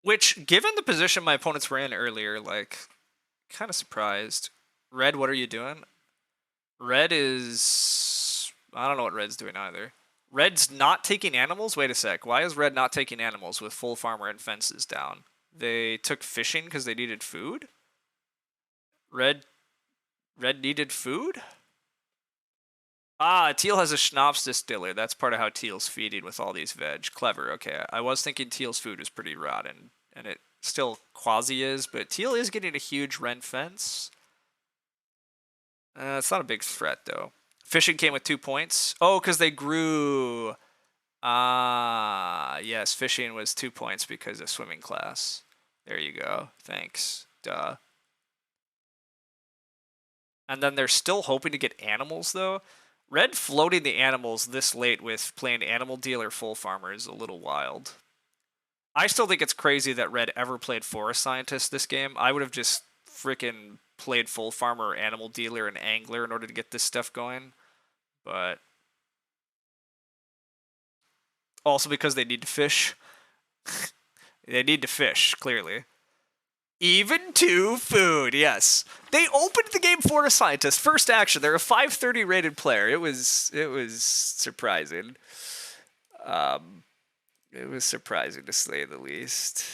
Which, given the position my opponents were in earlier, like, kind of surprised. Red, what are you doing? Red is... I don't know what Red's doing either. Red's not taking animals? Wait a sec. Why is Red not taking animals with full farmer and fences down? They took fishing because they needed food? Red needed food? Ah, Teal has a schnapps distiller. That's part of how Teal's feeding with all these veg. Clever, okay. I was thinking Teal's food was pretty rotten, and it still quasi is, but Teal is getting a huge Ren fence. It's not a big threat, though. Fishing came with 2 points. Oh, because they grew. Ah, yes, fishing was 2 points because of swimming class. There you go. Thanks. Duh. And then they're still hoping to get animals, though. Red floating the animals this late with playing animal dealer full farmer is a little wild. I still think it's crazy that Red ever played forest scientist this game. I would have just freaking played full farmer, animal dealer, and angler in order to get this stuff going. But also because they need to fish. They need to fish, clearly. Even to food, yes. They opened the game for a scientist. First action. They're a 530 rated player. It was surprising. It was surprising to say the least.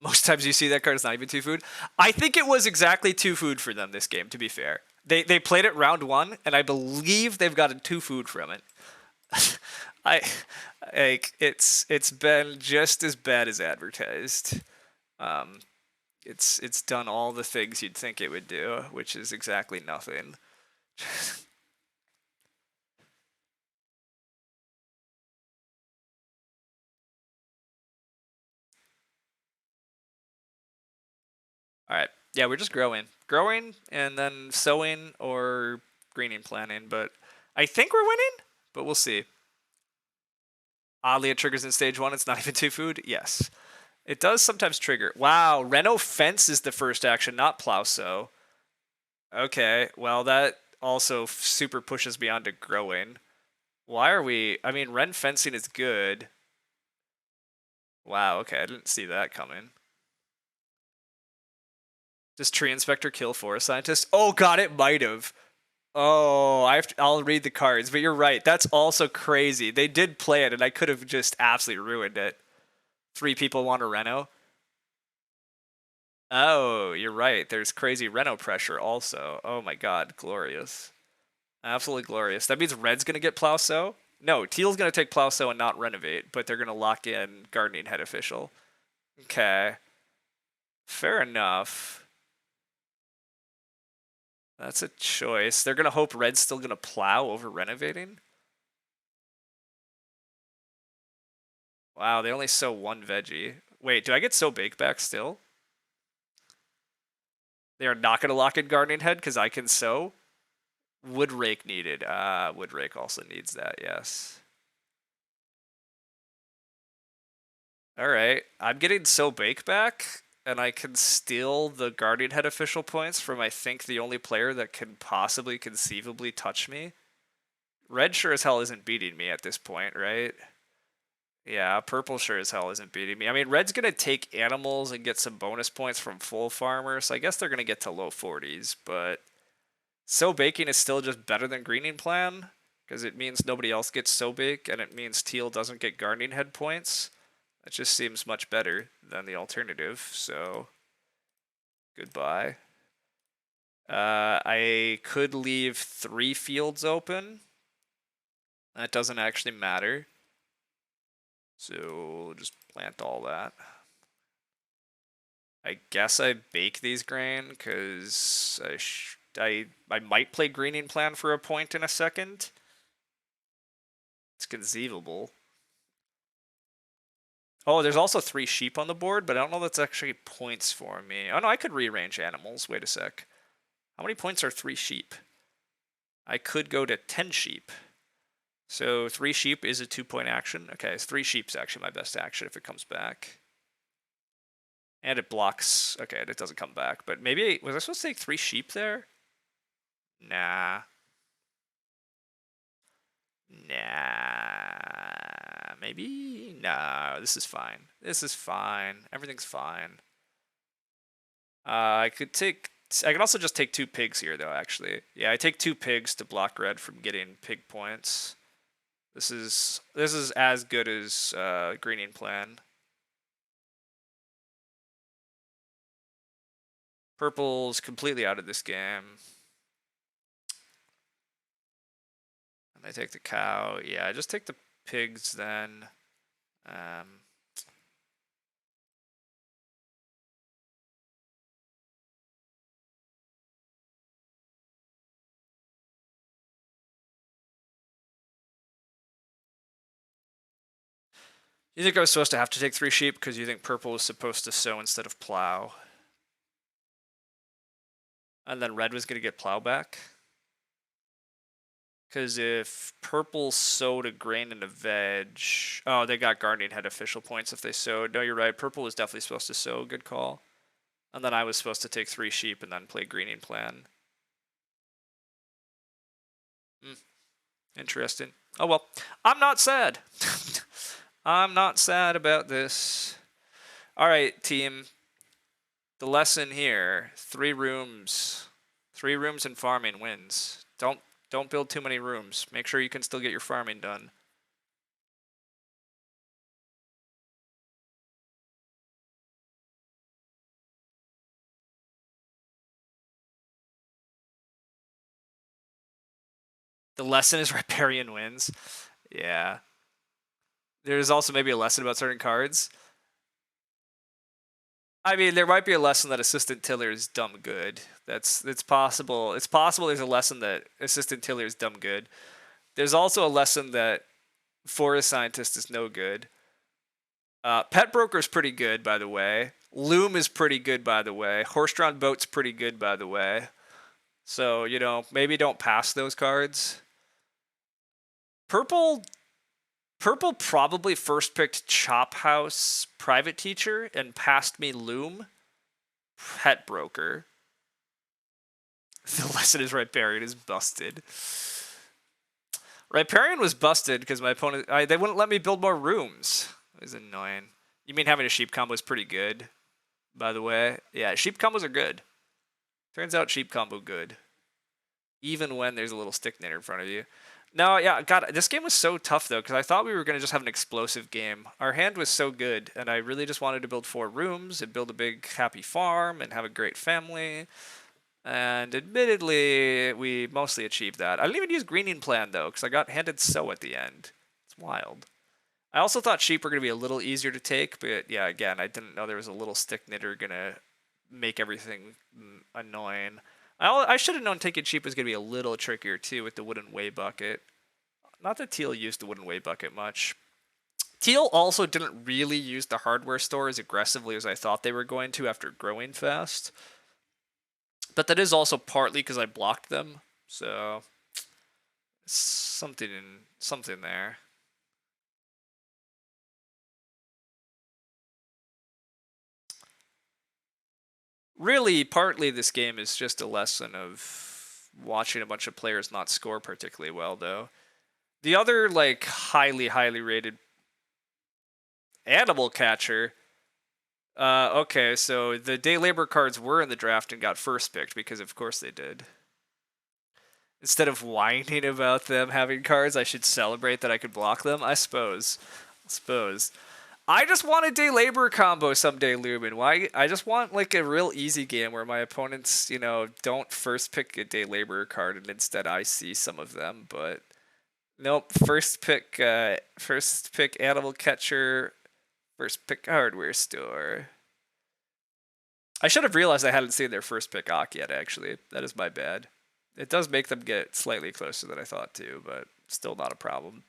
Most times you see that card, it's not even 2 food. I think it was exactly 2 food for them this game, to be fair. They played it round 1, and I believe they've gotten 2 food from it. I like it's been just as bad as advertised. It's done all the things you'd think it would do, which is exactly nothing. All right. Yeah, we're just growing, and then sowing or greening planning. But I think we're winning, but we'll see. Oddly, it triggers in stage 1. It's not even 2 food. Yes, it does sometimes trigger. Wow, Reno fence is the first action, not plow sow. Okay, well that also super pushes me on to growing. Why are we? I mean, Ren fencing is good. Wow. Okay, I didn't see that coming. Does Tree Inspector kill Forest Scientist? Oh god, it might have. Oh, I'll read the cards, but you're right. That's also crazy. They did play it, and I could have just absolutely ruined it. 3 people want a Reno. Oh, you're right. There's crazy Reno pressure also. Oh my god, glorious. Absolutely glorious. That means Red's going to get Plowsow? No, Teal's going to take Plowsow and not renovate, but they're going to lock in Gardening Head Official. Okay. Fair enough. That's a choice. They're going to hope Red's still going to plow over renovating? Wow, they only sow 1 veggie. Wait, do I get sow bake back still? They are not going to lock in Gardening Head because I can sow? Wood rake needed. Wood rake also needs that, yes. Alright, I'm getting So Bake back, and I can steal the Guardian Head official points from, I think, the only player that can possibly conceivably touch me. Red sure as hell isn't beating me at this point, right? Yeah, purple sure as hell isn't beating me. I mean, red's gonna take animals and get some bonus points from full farmer, so I guess they're gonna get to low 40s, but So Baking is still just better than Greening Plan, because it means nobody else gets So Bake, and it means Teal doesn't get Guardian Head points. That just seems much better than the alternative, so goodbye. I could leave 3 fields open. That doesn't actually matter. So just plant all that. I guess I bake these grain because I might play Greening Plan for a point in a second. It's conceivable. Oh, there's also 3 sheep on the board, but I don't know if that's actually points for me. Oh no, I could rearrange animals. Wait a sec. How many points are 3 sheep? I could go to 10 sheep. So 3 sheep is a 2-point action. Okay, so 3 sheep's actually my best action if it comes back. And it blocks. Okay, it doesn't come back. But maybe, was I supposed to take 3 sheep there? Nah. Nah. Maybe? No, this is fine. This is fine. Everything's fine. I could also just take 2 pigs here, though, actually. Yeah, I take 2 pigs to block red from getting pig points. This is as good as Greening Plan. Purple's completely out of this game. And I take the cow. Yeah, I just take the pigs then. You think I was supposed to have to take 3 sheep because you think purple was supposed to sow instead of plow? And then red was going to get plow back? Because if purple sowed a grain and a veg... Oh, they got Guardian Head official points if they sowed. No, you're right. Purple was definitely supposed to sow. Good call. And then I was supposed to take 3 sheep and then play Greening Plan. Interesting. Oh well. I'm not sad. I'm not sad about this. Alright, team. The lesson here. 3 rooms. 3 rooms and farming wins. Don't build too many rooms. Make sure you can still get your farming done. The lesson is riparian wins. Yeah. There's also maybe a lesson about certain cards. I mean, there might be a lesson that Assistant Tiller is dumb good. It's possible. It's possible there's a lesson that Assistant Tiller is dumb good. There's also a lesson that Forest Scientist is no good. Pet Broker's pretty good, by the way. Loom is pretty good, by the way. Horse-drawn Boat's pretty good, by the way. So, you know, maybe don't pass those cards. Purple probably first picked Chop House Private Teacher and passed me Loom Pet Broker. The lesson is Riparian is busted. Riparian was busted because my opponent... they wouldn't let me build more rooms. It was annoying. You mean having a sheep combo is pretty good, by the way? Yeah, sheep combos are good. Turns out sheep combo good. Even when there's a little stick knitter in front of you. No, yeah, God, this game was so tough, though, because I thought we were going to just have an explosive game. Our hand was so good, and I really just wanted to build 4 rooms and build a big, happy farm and have a great family. And admittedly, we mostly achieved that. I didn't even use Greening Plan, though, because I got handed So at the end. It's wild. I also thought sheep were going to be a little easier to take, but yeah, again, I didn't know there was a little stick knitter going to make everything annoying. I should have known taking sheep was going to be a little trickier, too, with the wooden way bucket. Not that Teal used the wooden way bucket much. Teal also didn't really use the hardware store as aggressively as I thought they were going to after growing fast. But that is also partly because I blocked them. So something there. Really, partly this game is just a lesson of watching a bunch of players not score particularly well, though. The other, like, highly rated animal catcher. Okay, so the day labor cards were in the draft and got first picked because, of course, they did. Instead of whining about them having cards, I should celebrate that I could block them. I suppose. I just want a day labor combo someday, Lumen. Why? I just want like a real easy game where my opponents, don't first pick a day labor card and instead I see some of them. But nope, first pick animal catcher, first pick hardware store. I should have realized I hadn't seen their first pick Ock yet. Actually, that is my bad. It does make them get slightly closer than I thought to, but still not a problem.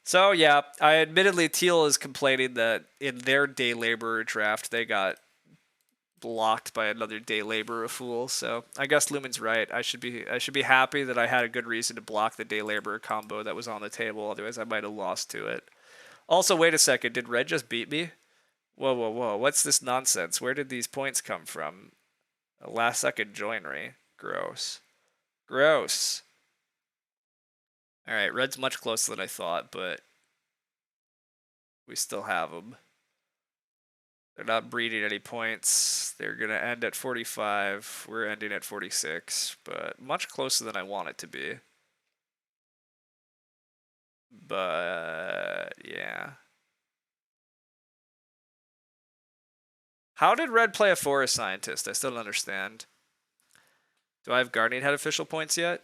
So yeah, I admittedly Teal is complaining that in their day laborer draft they got blocked by another day laborer fool. So I guess Lumen's right. I should be happy that I had a good reason to block the day laborer combo that was on the table. Otherwise I might have lost to it. Also, wait a second. Did Red just beat me? Whoa. What's this nonsense? Where did these points come from? A last second joinery. Gross. Alright, Red's much closer than I thought, but we still have them. They're not breeding any points. They're going to end at 45. We're ending at 46, but much closer than I want it to be. But, yeah. How did Red play a forest scientist? I still don't understand. Do I have Guardian Head official points yet?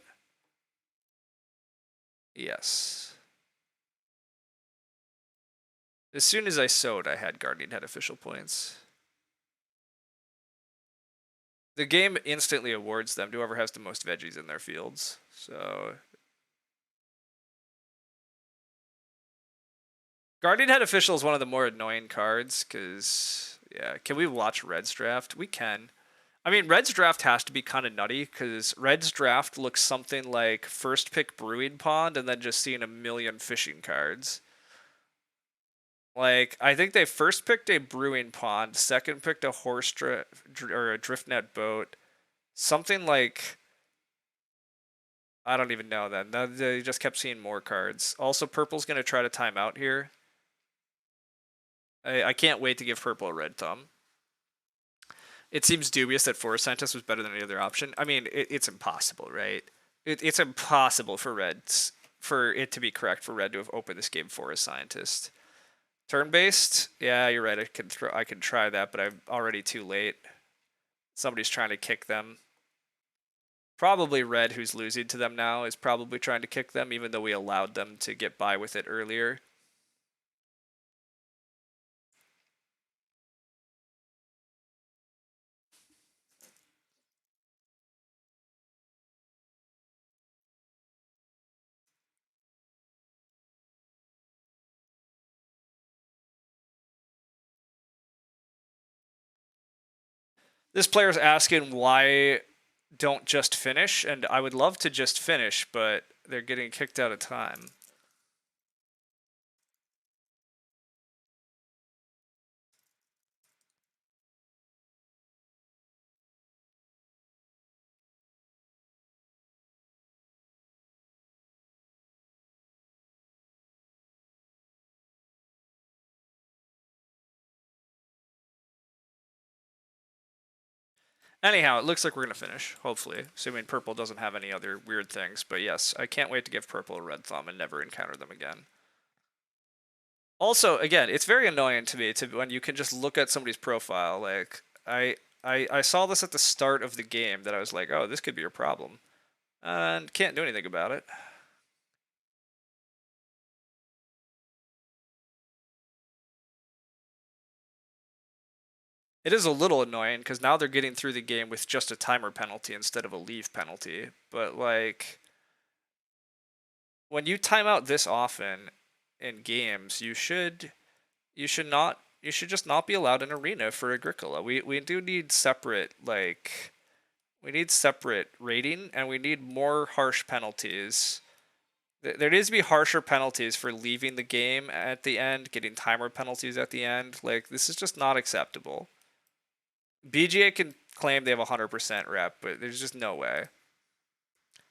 Yes. As soon as I sowed, I had Guardian Head official points. The game instantly awards them to whoever has the most veggies in their fields. So Guardian Head official is one of the more annoying cards because, yeah, can we watch Red's draft? We can. I mean, Red's draft has to be kind of nutty because Red's draft looks something like first pick Brewing Pond and then just seeing a million fishing cards. Like, I think they first picked a Brewing Pond, second picked a horse or a driftnet boat, something like, I don't even know then. They just kept seeing more cards. Also, purple's going to try to time out here. I can't wait to give purple a red thumb. It seems dubious that Forest Scientist was better than any other option. I mean, it's impossible, right? It's impossible for it to be correct for Red to have opened this game Forest Scientist. Turn-based? Yeah, you're right. I can try that, but I'm already too late. Somebody's trying to kick them. Probably Red, who's losing to them now, is probably trying to kick them, even though we allowed them to get by with it earlier. This player's asking why don't just finish, and I would love to just finish, but they're getting kicked out of time. Anyhow, it looks like we're going to finish, hopefully, assuming purple doesn't have any other weird things. But yes, I can't wait to give purple a red thumb and never encounter them again. Also, again, it's very annoying to me when you can just look at somebody's profile. Like, I saw this at the start of the game that I was like, oh, this could be a problem. And can't do anything about it. It is a little annoying because now they're getting through the game with just a timer penalty instead of a leave penalty. But like, when you time out this often in games, you should just not be allowed an arena for Agricola. We do need separate, like, We need separate rating, and we need more harsh penalties. There needs to be harsher penalties for leaving the game at the end, getting timer penalties at the end. Like, this is just not acceptable. BGA can claim they have 100% rep, but there's just no way.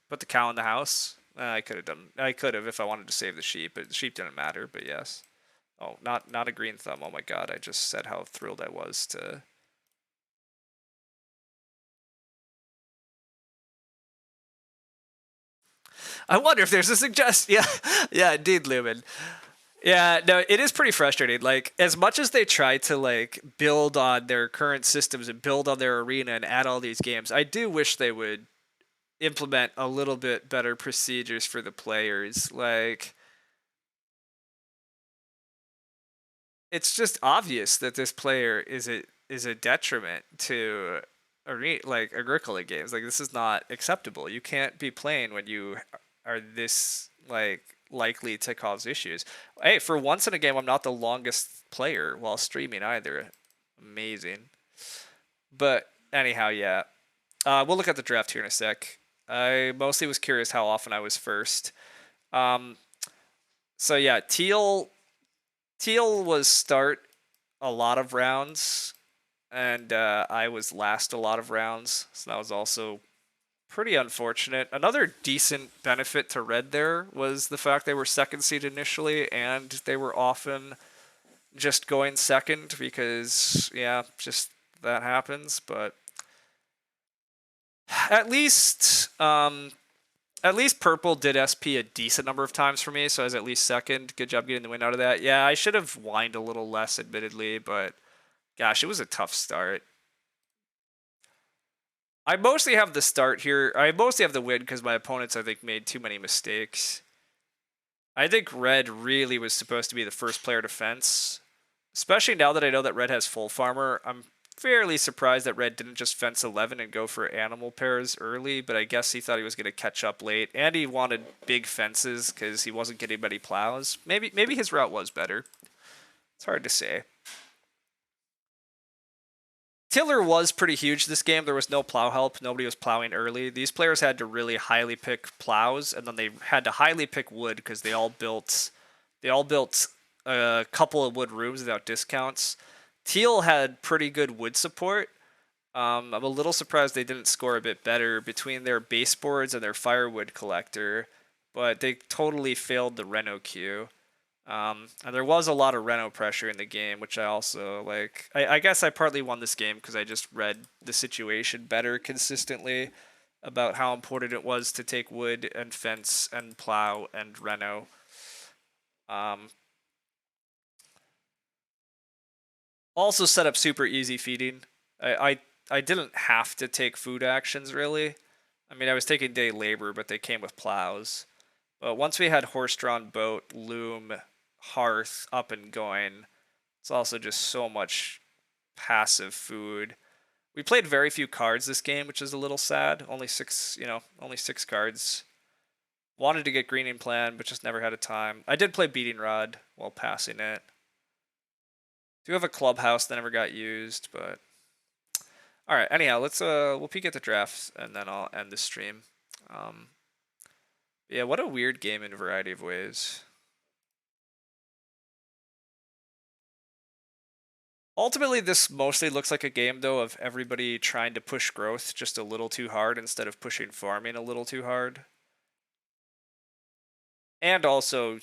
Put the cow in the house. I could have done. I could have if I wanted to save the sheep, but the sheep didn't matter. But yes. Oh, not a green thumb. Oh my god! I just said how thrilled I was to. I wonder if there's a suggestion. Yeah, indeed, Lumen. Yeah, no, it is pretty frustrating. Like, as much as they try to like build on their current systems and build on their arena and add all these games, I do wish they would implement a little bit better procedures for the players. Like, it's just obvious that this player is a detriment to like Agricola games. Like, this is not acceptable. You can't be playing when you are this like likely to cause issues. Hey, for once in a game, I'm not the longest player while streaming either. Amazing. But anyhow, yeah. We'll look at the draft here in a sec. I mostly was curious how often I was first. Um, so yeah, Teal was start a lot of rounds, and I was last a lot of rounds, so that was also pretty unfortunate. Another decent benefit to Red there was the fact they were second seed initially, and they were often just going second because, yeah, just that happens. But at least, at least purple did SP a decent number of times for me, so I was at least second. Good job getting the win out of that. Yeah, I should have whined a little less, admittedly, but gosh, it was a tough start. I mostly have the start here. I mostly have the win because my opponents, I think, made too many mistakes. I think Red really was supposed to be the first player to fence, especially now that I know that Red has full farmer. I'm fairly surprised that Red didn't just fence 11 and go for animal pairs early, but I guess he thought he was going to catch up late, and he wanted big fences because he wasn't getting many plows. Maybe his route was better. It's hard to say. Tiller was pretty huge this game. There was no plow help. Nobody was plowing early. These players had to really highly pick plows, and then they had to highly pick wood because they all built a couple of wood rooms without discounts. Teal had pretty good wood support. I'm a little surprised they didn't score a bit better between their baseboards and their firewood collector, but they totally failed the Reno queue. And there was a lot of Reno pressure in the game, which I also like. I guess I partly won this game because I just read the situation better consistently about how important it was to take wood and fence and plow and Reno. Also set up super easy feeding. I didn't have to take food actions really. I mean, I was taking day labor, but they came with plows. But once we had horse-drawn boat, loom, hearth up and going, it's also just so much passive food. We played very few cards this game, which is a little sad. Only only 6 cards. Wanted to get greening plan, but just never had a time. I did play beating rod while passing it. Do have a clubhouse that never got used, but all right. Anyhow, we'll peek at the drafts and then I'll end the stream. Yeah, what a weird game in a variety of ways. Ultimately, this mostly looks like a game, though, of everybody trying to push growth just a little too hard instead of pushing farming a little too hard. And also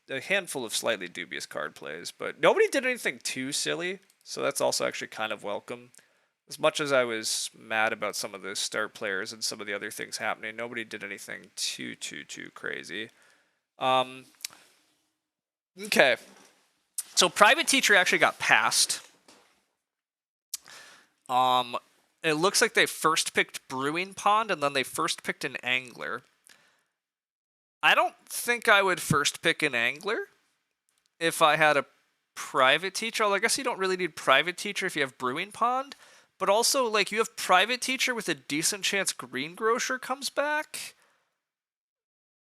a handful of slightly dubious card plays, but nobody did anything too silly, so that's also actually kind of welcome. As much as I was mad about some of the start players and some of the other things happening, nobody did anything too crazy. Okay. So private teacher actually got passed. It looks like they first picked brewing pond and then they first picked an angler. I don't think I would first pick an angler if I had a private teacher. Although I guess you don't really need private teacher if you have brewing pond. But also, like, you have private teacher with a decent chance greengrocer comes back.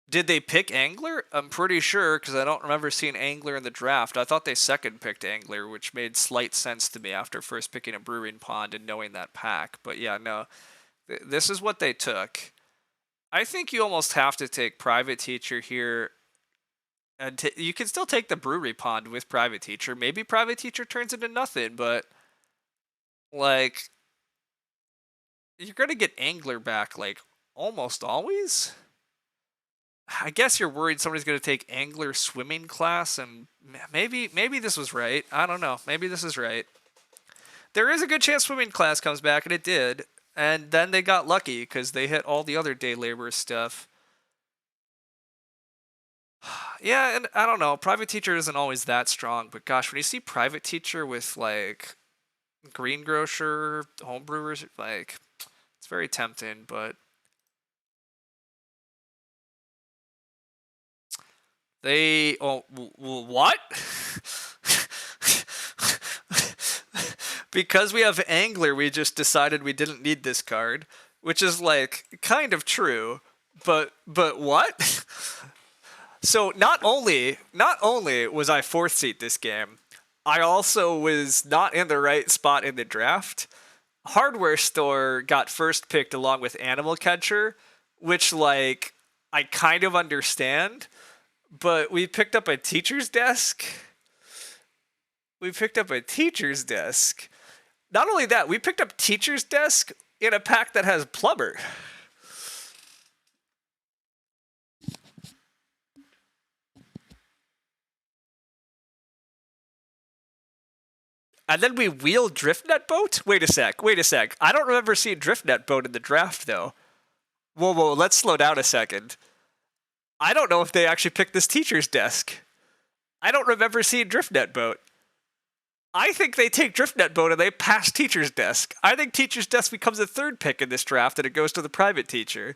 Did they pick angler? I'm pretty sure, because I don't remember seeing angler in the draft. I thought they second picked angler, which made slight sense to me after first picking a brewing pond and knowing that pack. But yeah, no. This is what they took. I think you almost have to take private teacher here. And you can still take the brewery pond with private teacher. Maybe private teacher turns into nothing, but like you're gonna get angler back like almost always. I guess you're worried somebody's gonna take angler swimming class, and maybe this was right. I don't know. Maybe this is right. There is a good chance swimming class comes back, and it did. And then they got lucky because they hit all the other day labor stuff. Yeah, and I don't know. Private teacher isn't always that strong, but gosh, when you see private teacher with like greengrocer, homebrewers, like it's very tempting. But they what? Because we have angler, we just decided we didn't need this card, which is like kind of true. But what? So not only was I fourth seat this game, I also was not in the right spot in the draft. Hardware store got first picked along with animal catcher, which like I kind of understand, but we picked up a teacher's desk. We picked up a teacher's desk. Not only that, we picked up teacher's desk in a pack that has plumber. And then we wheel driftnet boat? Wait a sec. I don't remember seeing driftnet boat in the draft, though. Whoa, let's slow down a second. I don't know if they actually picked this teacher's desk. I don't remember seeing driftnet boat. I think they take driftnet boat and they pass teacher's desk. I think teacher's desk becomes a third pick in this draft and it goes to the private teacher.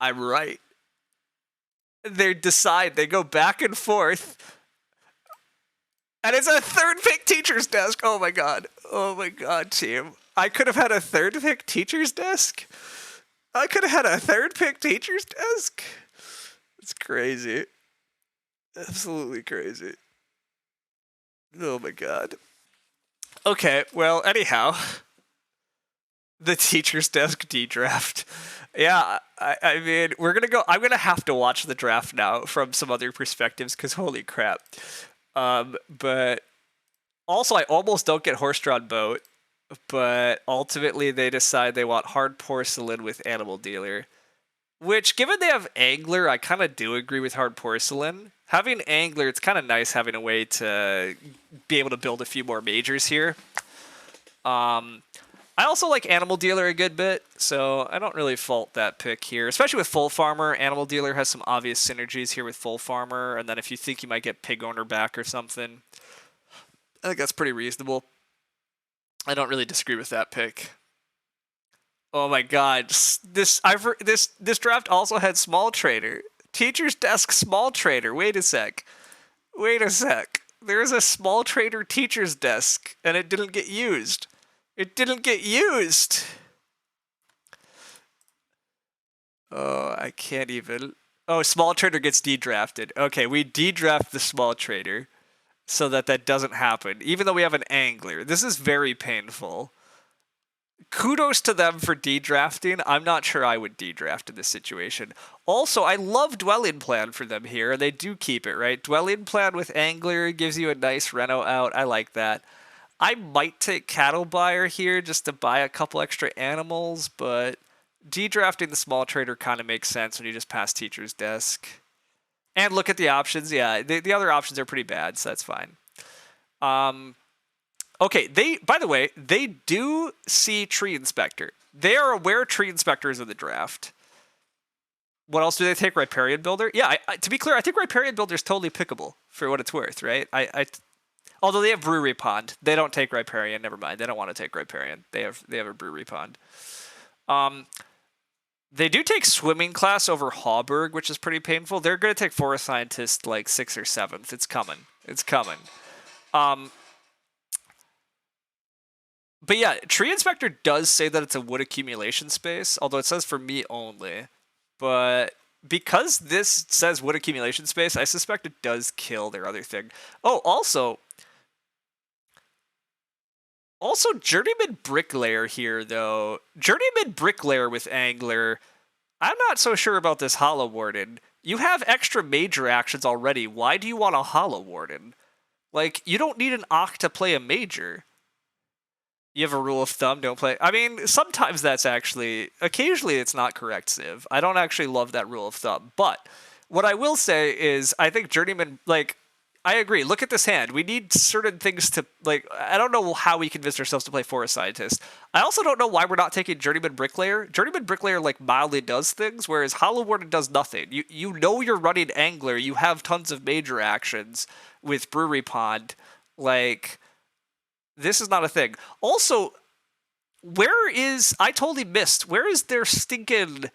I'm right. They decide, they go back and forth. And it's a third pick teacher's desk. Oh my god, team. I could have had a third pick teacher's desk? I could have had a third pick teacher's desk? It's crazy. Absolutely crazy. Oh my god. Okay, well, anyhow. The teacher's desk D-draft. Yeah, I mean, I'm gonna have to watch the draft now from some other perspectives, because holy crap. But also I almost don't get horse-drawn boat, but ultimately they decide they want hard porcelain with animal dealer. Which, given they have angler, I kind of do agree with hard porcelain. Having angler, it's kind of nice having a way to be able to build a few more majors here. I also like animal dealer a good bit, so I don't really fault that pick here. Especially with full farmer, animal dealer has some obvious synergies here with full farmer, and then if you think you might get pig owner back or something, I think that's pretty reasonable. I don't really disagree with that pick. Oh my god, this draft also had small trader. Teacher's desk small trader. Wait a sec. There is a small trader teacher's desk, and it didn't get used. Oh, I can't even. Oh, small trader gets de-drafted. Okay, we de-draft the small trader so that doesn't happen, even though we have an angler. This is very painful. Kudos to them for de-drafting. I'm not sure I would de-draft in this situation. Also, I love Dwelling Plan for them here. They do keep it, right? Dwelling Plan with Angler gives you a nice reno out. I like that. I might take Cattle Buyer here just to buy a couple extra animals, but de-drafting the small trader kind of makes sense when you just pass teacher's desk. And look at the options. Yeah, the other options are pretty bad, so that's fine. Okay, by the way, they do see Tree Inspector. They are aware Tree Inspector is in the draft. What else do they take? Riparian Builder? Yeah, to be clear, I think Riparian Builder is totally pickable for what it's worth, right? Although they have Brewery Pond. They don't take Riparian. Never mind. They don't want to take Riparian. They have a Brewery Pond. They do take Swimming Class over Hauberg, which is pretty painful. They're going to take Forest Scientist like 6th or 7th. It's coming. But yeah, Tree Inspector does say that it's a wood accumulation space, although it says for me only. But because this says wood accumulation space, I suspect it does kill their other thing. Oh, also, Also, Journeyman Bricklayer here, though. Journeyman Bricklayer with Angler. I'm not so sure about this Hollow Warden. You have extra major actions already. Why do you want a Hollow Warden? Like, you don't need an Oct to play a major. You have a rule of thumb, don't play. I mean, sometimes that's actually, occasionally it's not correct, Civ. I don't actually love that rule of thumb. But what I will say is, I think Journeyman, like, I agree. Look at this hand. We need certain things to, like, I don't know how we convinced ourselves to play Forest Scientist. I also don't know why we're not taking Journeyman Bricklayer. Journeyman Bricklayer, like, mildly does things, whereas Hollow Warden does nothing. You know you're running Angler. You have tons of major actions with Brewery Pond. Like, this is not a thing. Also, where is... I totally missed. Where is their stinking...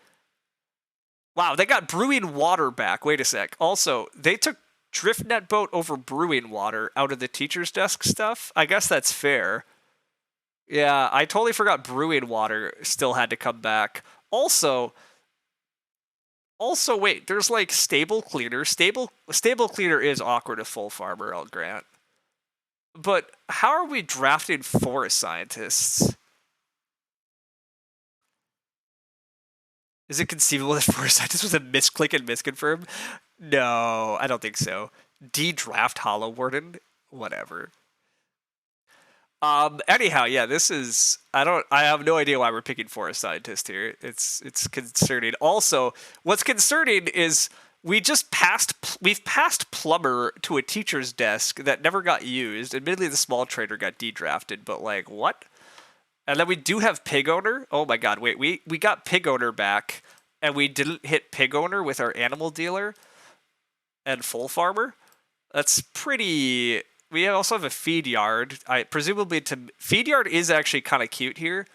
Wow, they got Brewing Water back. Wait a sec. Also, they took Driftnet Boat over Brewing Water out of the teacher's desk stuff. I guess that's fair. Yeah, I totally forgot Brewing Water still had to come back. Also, wait, there's like Stable Cleaner. Stable Cleaner is awkward to full farmer, I'll grant. But how are we drafting Forest Scientists? Is it conceivable that Forest Scientist was a misclick and misconfirm? No, I don't think so. De-draft Hollow Warden? Whatever. Anyhow, yeah, this is... I have no idea why we're picking Forest Scientist here. It's concerning. Also, what's concerning is we've passed Plumber to a teacher's desk that never got used. Admittedly, the small trader got de-drafted, but like, what? And then we do have Pig Owner. Oh my god, wait, we got Pig Owner back, and we didn't hit Pig Owner with our Animal Dealer and Full Farmer. That's pretty... We also have a Feed Yard. Feed Yard is actually kind of cute here,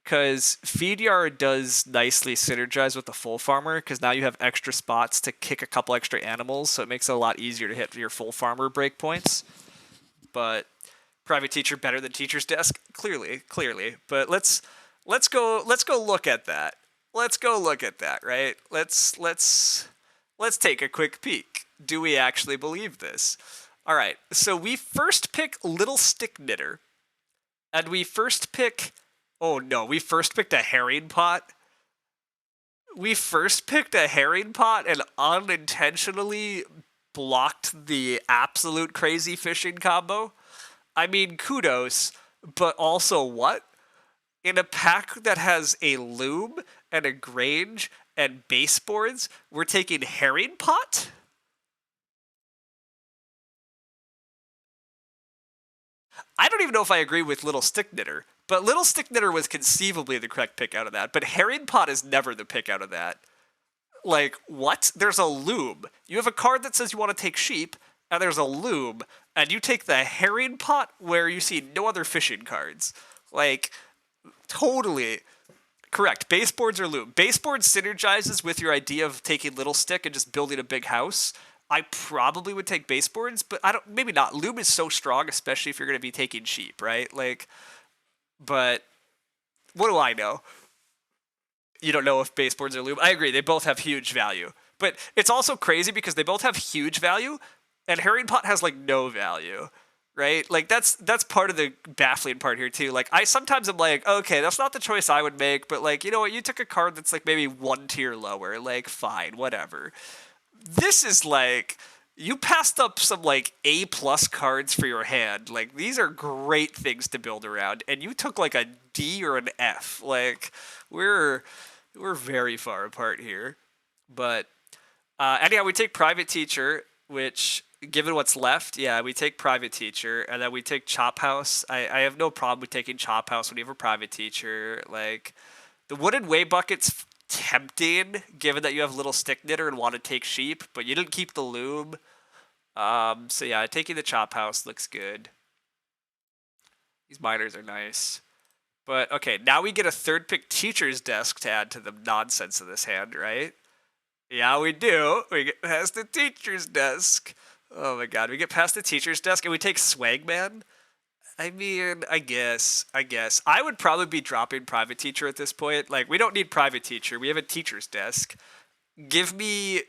because Feed Yard does nicely synergize with the Full Farmer, because now you have extra spots to kick a couple extra animals, so it makes it a lot easier to hit your Full Farmer breakpoints. But Private Teacher better than Teacher's Desk? Clearly. But let's go look at that. Let's go look at that, right? Let's take a quick peek. Do we actually believe this? All right, so we first pick Little Stick Knitter, and we first pick... Oh no, we first picked a herring pot? We first picked a herring pot and unintentionally blocked the absolute crazy fishing combo? I mean, kudos, but also what? In a pack that has a loom and a grange and baseboards, we're taking herring pot? I don't even know if I agree with Little Stick Knitter, but Little Stick Knitter was conceivably the correct pick out of that, but Herring Pot is never the pick out of that. Like, what? There's a loom. You have a card that says you want to take sheep, and there's a loom, and you take the Herring Pot where you see no other fishing cards. Like, totally correct. Baseboards or loom. Baseboard synergizes with your idea of taking Little Stick and just building a big house. I probably would take baseboards, but maybe not. Loom is so strong, especially if you're going to be taking sheep, right? Like, but what do I know? You don't know if baseboards or loom. I agree, they both have huge value. But it's also crazy because they both have huge value, and Herring Pot has, like, no value, right? Like, that's part of the baffling part here, too. Like, I sometimes am like, okay, that's not the choice I would make, but, like, you know what? You took a card that's, like, maybe one tier lower. Like, fine, whatever. This is like, you passed up some like A+ cards for your hand. Like, these are great things to build around, and you took like a D or an F. Like, we're very far apart here. But anyhow, we take Private Teacher, which, given what's left, yeah, we take Private Teacher, and then we take Chop House. I have no problem with taking Chop House when you have a Private Teacher. Like, the Wooden Way Bucket's tempting, given that you have Little Stick Knitter and want to take sheep, but you didn't keep the loom. So yeah, taking the Chop House looks good. These miners are nice. But okay, now we get a third pick Teacher's Desk to add to the nonsense of this hand, right? Yeah, we do. We get past the Teacher's Desk. Oh my god, we get past the Teacher's Desk and we take Swagman? I mean, I guess. I would probably be dropping Private Teacher at this point. Like, we don't need Private Teacher. We have a Teacher's Desk. Give me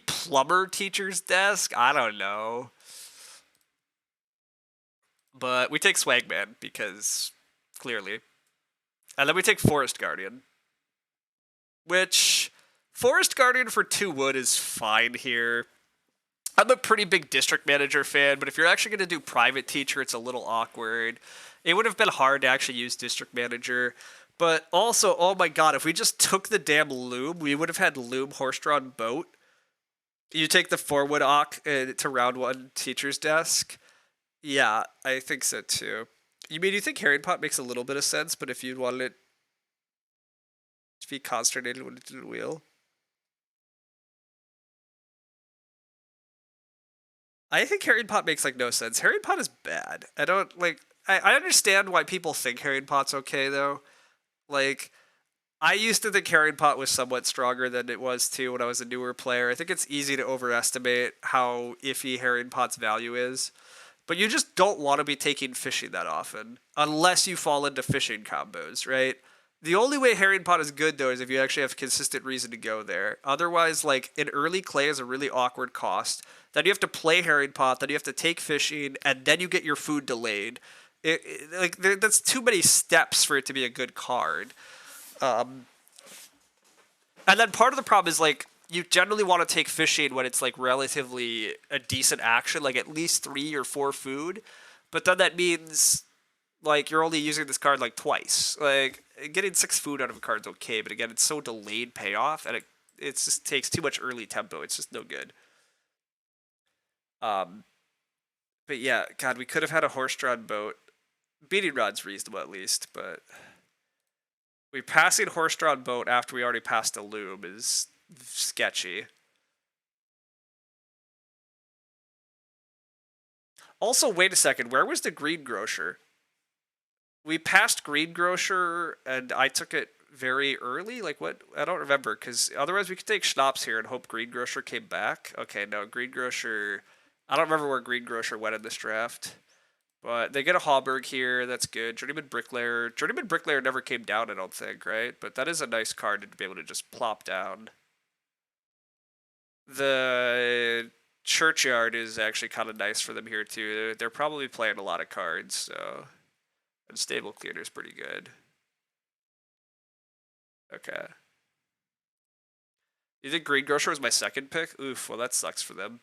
Plumber Teacher's Desk? I don't know. But we take Swagman because clearly. And then we take Forest Guardian. Which Forest Guardian for 2 wood is fine here. I'm a pretty big district manager fan, but if you're actually going to do private teacher, it's a little awkward. It would have been hard to actually use district manager. But also, oh my god, if we just took the damn loom, we would have had loom horse-drawn boat. You take the 4 wood Ock to round 1 teacher's desk. Yeah, I think so too. You think Herring Pot makes a little bit of sense, but if you wanted it to be consternated when it didn't wheel. I think Herring Pot makes like no sense. Herring Pot is bad. I don't like. I understand why people think Herring Pot's okay though. Like, I used to think Herring Pot was somewhat stronger than it was too when I was a newer player. I think it's easy to overestimate how iffy Herring Pot's value is. But you just don't want to be taking fishing that often, unless you fall into fishing combos, right? The only way Herring Pot is good, though, is if you actually have consistent reason to go there. Otherwise, like, an early clay is a really awkward cost. Then you have to play Herring Pot, then you have to take fishing, and then you get your food delayed. That's too many steps for it to be a good card. And then part of the problem is, like, you generally want to take fishing when it's, like, relatively a decent action, like at least 3 or 4 food. But then that means, like, you're only using this card, like, twice. Like, getting 6 food out of a card is okay, but again, it's so delayed payoff, and it just takes too much early tempo. It's just no good. But yeah, God, we could have had a horse-drawn boat. Beating rod's reasonable at least, but we passing horse-drawn boat after we already passed a loom is sketchy. Also, wait a second, where was the greengrocer? We passed greengrocer and I took it very early? Like what? I don't remember, because otherwise we could take schnapps here and hope greengrocer came back. Okay, no, greengrocer... I don't remember where greengrocer went in this draft. But they get a Hauberg here, that's good. Journeyman Bricklayer. Journeyman Bricklayer never came down, I don't think, right? But that is a nice card to be able to just plop down. The Churchyard is actually kind of nice for them here, too. They're probably playing a lot of cards, so... And Stable Cleaner is pretty good. Okay. You think Greengrocer was my second pick? Oof, well that sucks for them.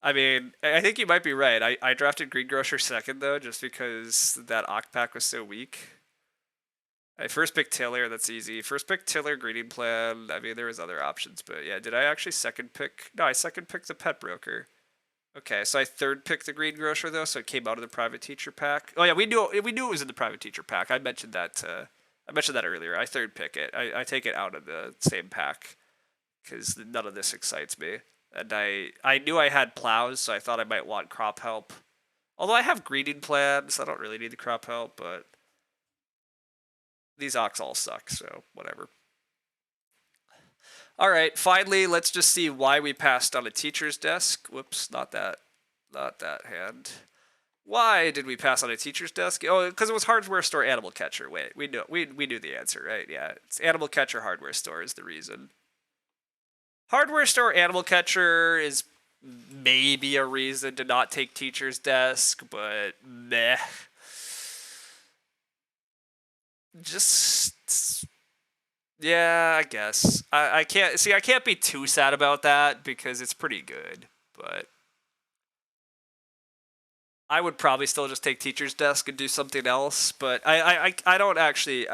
I mean, I think you might be right. I drafted Greengrocer second, though, just because that Ock pack was so weak. I first picked Tiller, that's easy. First pick Tiller, Greeting Plan. I mean, there was other options, but yeah, did I actually second pick? No, I second picked the Pet Broker. Okay, so I third picked the Greengrocer, though, so it came out of the Private Teacher pack. Oh yeah, we knew it was in the Private Teacher pack. I mentioned that earlier. I third pick it. I take it out of the same pack because none of this excites me. And I knew I had plows, so I thought I might want crop help. Although I have Greeting Plans, I don't really need the crop help, but these Ox all suck, so whatever. Alright, finally, let's just see why we passed on a teacher's desk. Whoops, not that hand. Why did we pass on a teacher's desk? Oh, because it was hardware store Animal Catcher. Wait, we knew the answer, right? Yeah, it's Animal Catcher hardware store is the reason. Hardware store Animal Catcher is maybe a reason to not take teacher's desk, but meh. Just... yeah, I guess. I can't be too sad about that because it's pretty good, but I would probably still just take teacher's desk and do something else, but I don't actually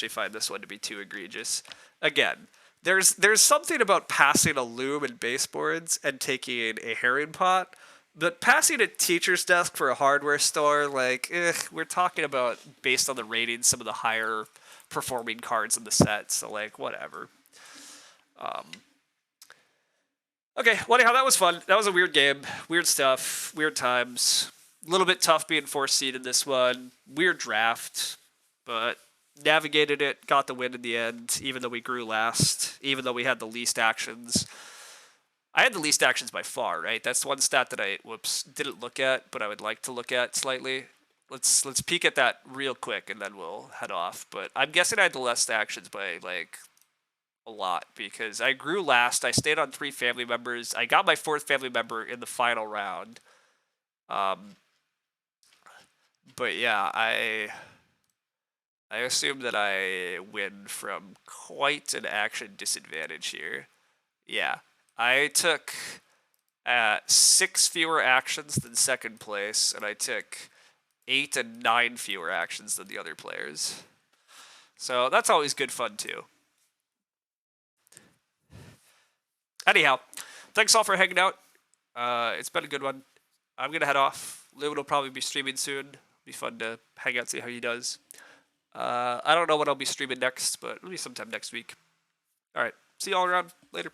find this one to be too egregious. Again, there's something about passing a loom and baseboards and taking a herring pot, but passing a teacher's desk for a hardware store, like, we're talking about, based on the ratings, some of the higher performing cards in the set, so like, whatever. Okay, well anyhow, that was fun. That was a weird game. Weird stuff. Weird times. A little bit tough being 4th seed in this one. Weird draft, but navigated it, got the win in the end, even though we grew last, even though we had the least actions. I had the least actions by far, right? That's one stat that I, didn't look at, but I would like to look at slightly. Let's peek at that real quick, and then we'll head off. But I'm guessing I had the least actions by, like, a lot, because I grew last, I stayed on 3 family members, I got my 4th family member in the final round. But yeah, I assume that I win from quite an action disadvantage here. Yeah, I took 6 fewer actions than second place, and I took 8 and 9 fewer actions than the other players. So that's always good fun too. Anyhow, thanks all for hanging out. It's been a good one. I'm gonna head off. Lewin will probably be streaming soon. Be fun to hang out, see how he does. I don't know what I'll be streaming next, but it'll be sometime next week. All right, see y'all around later.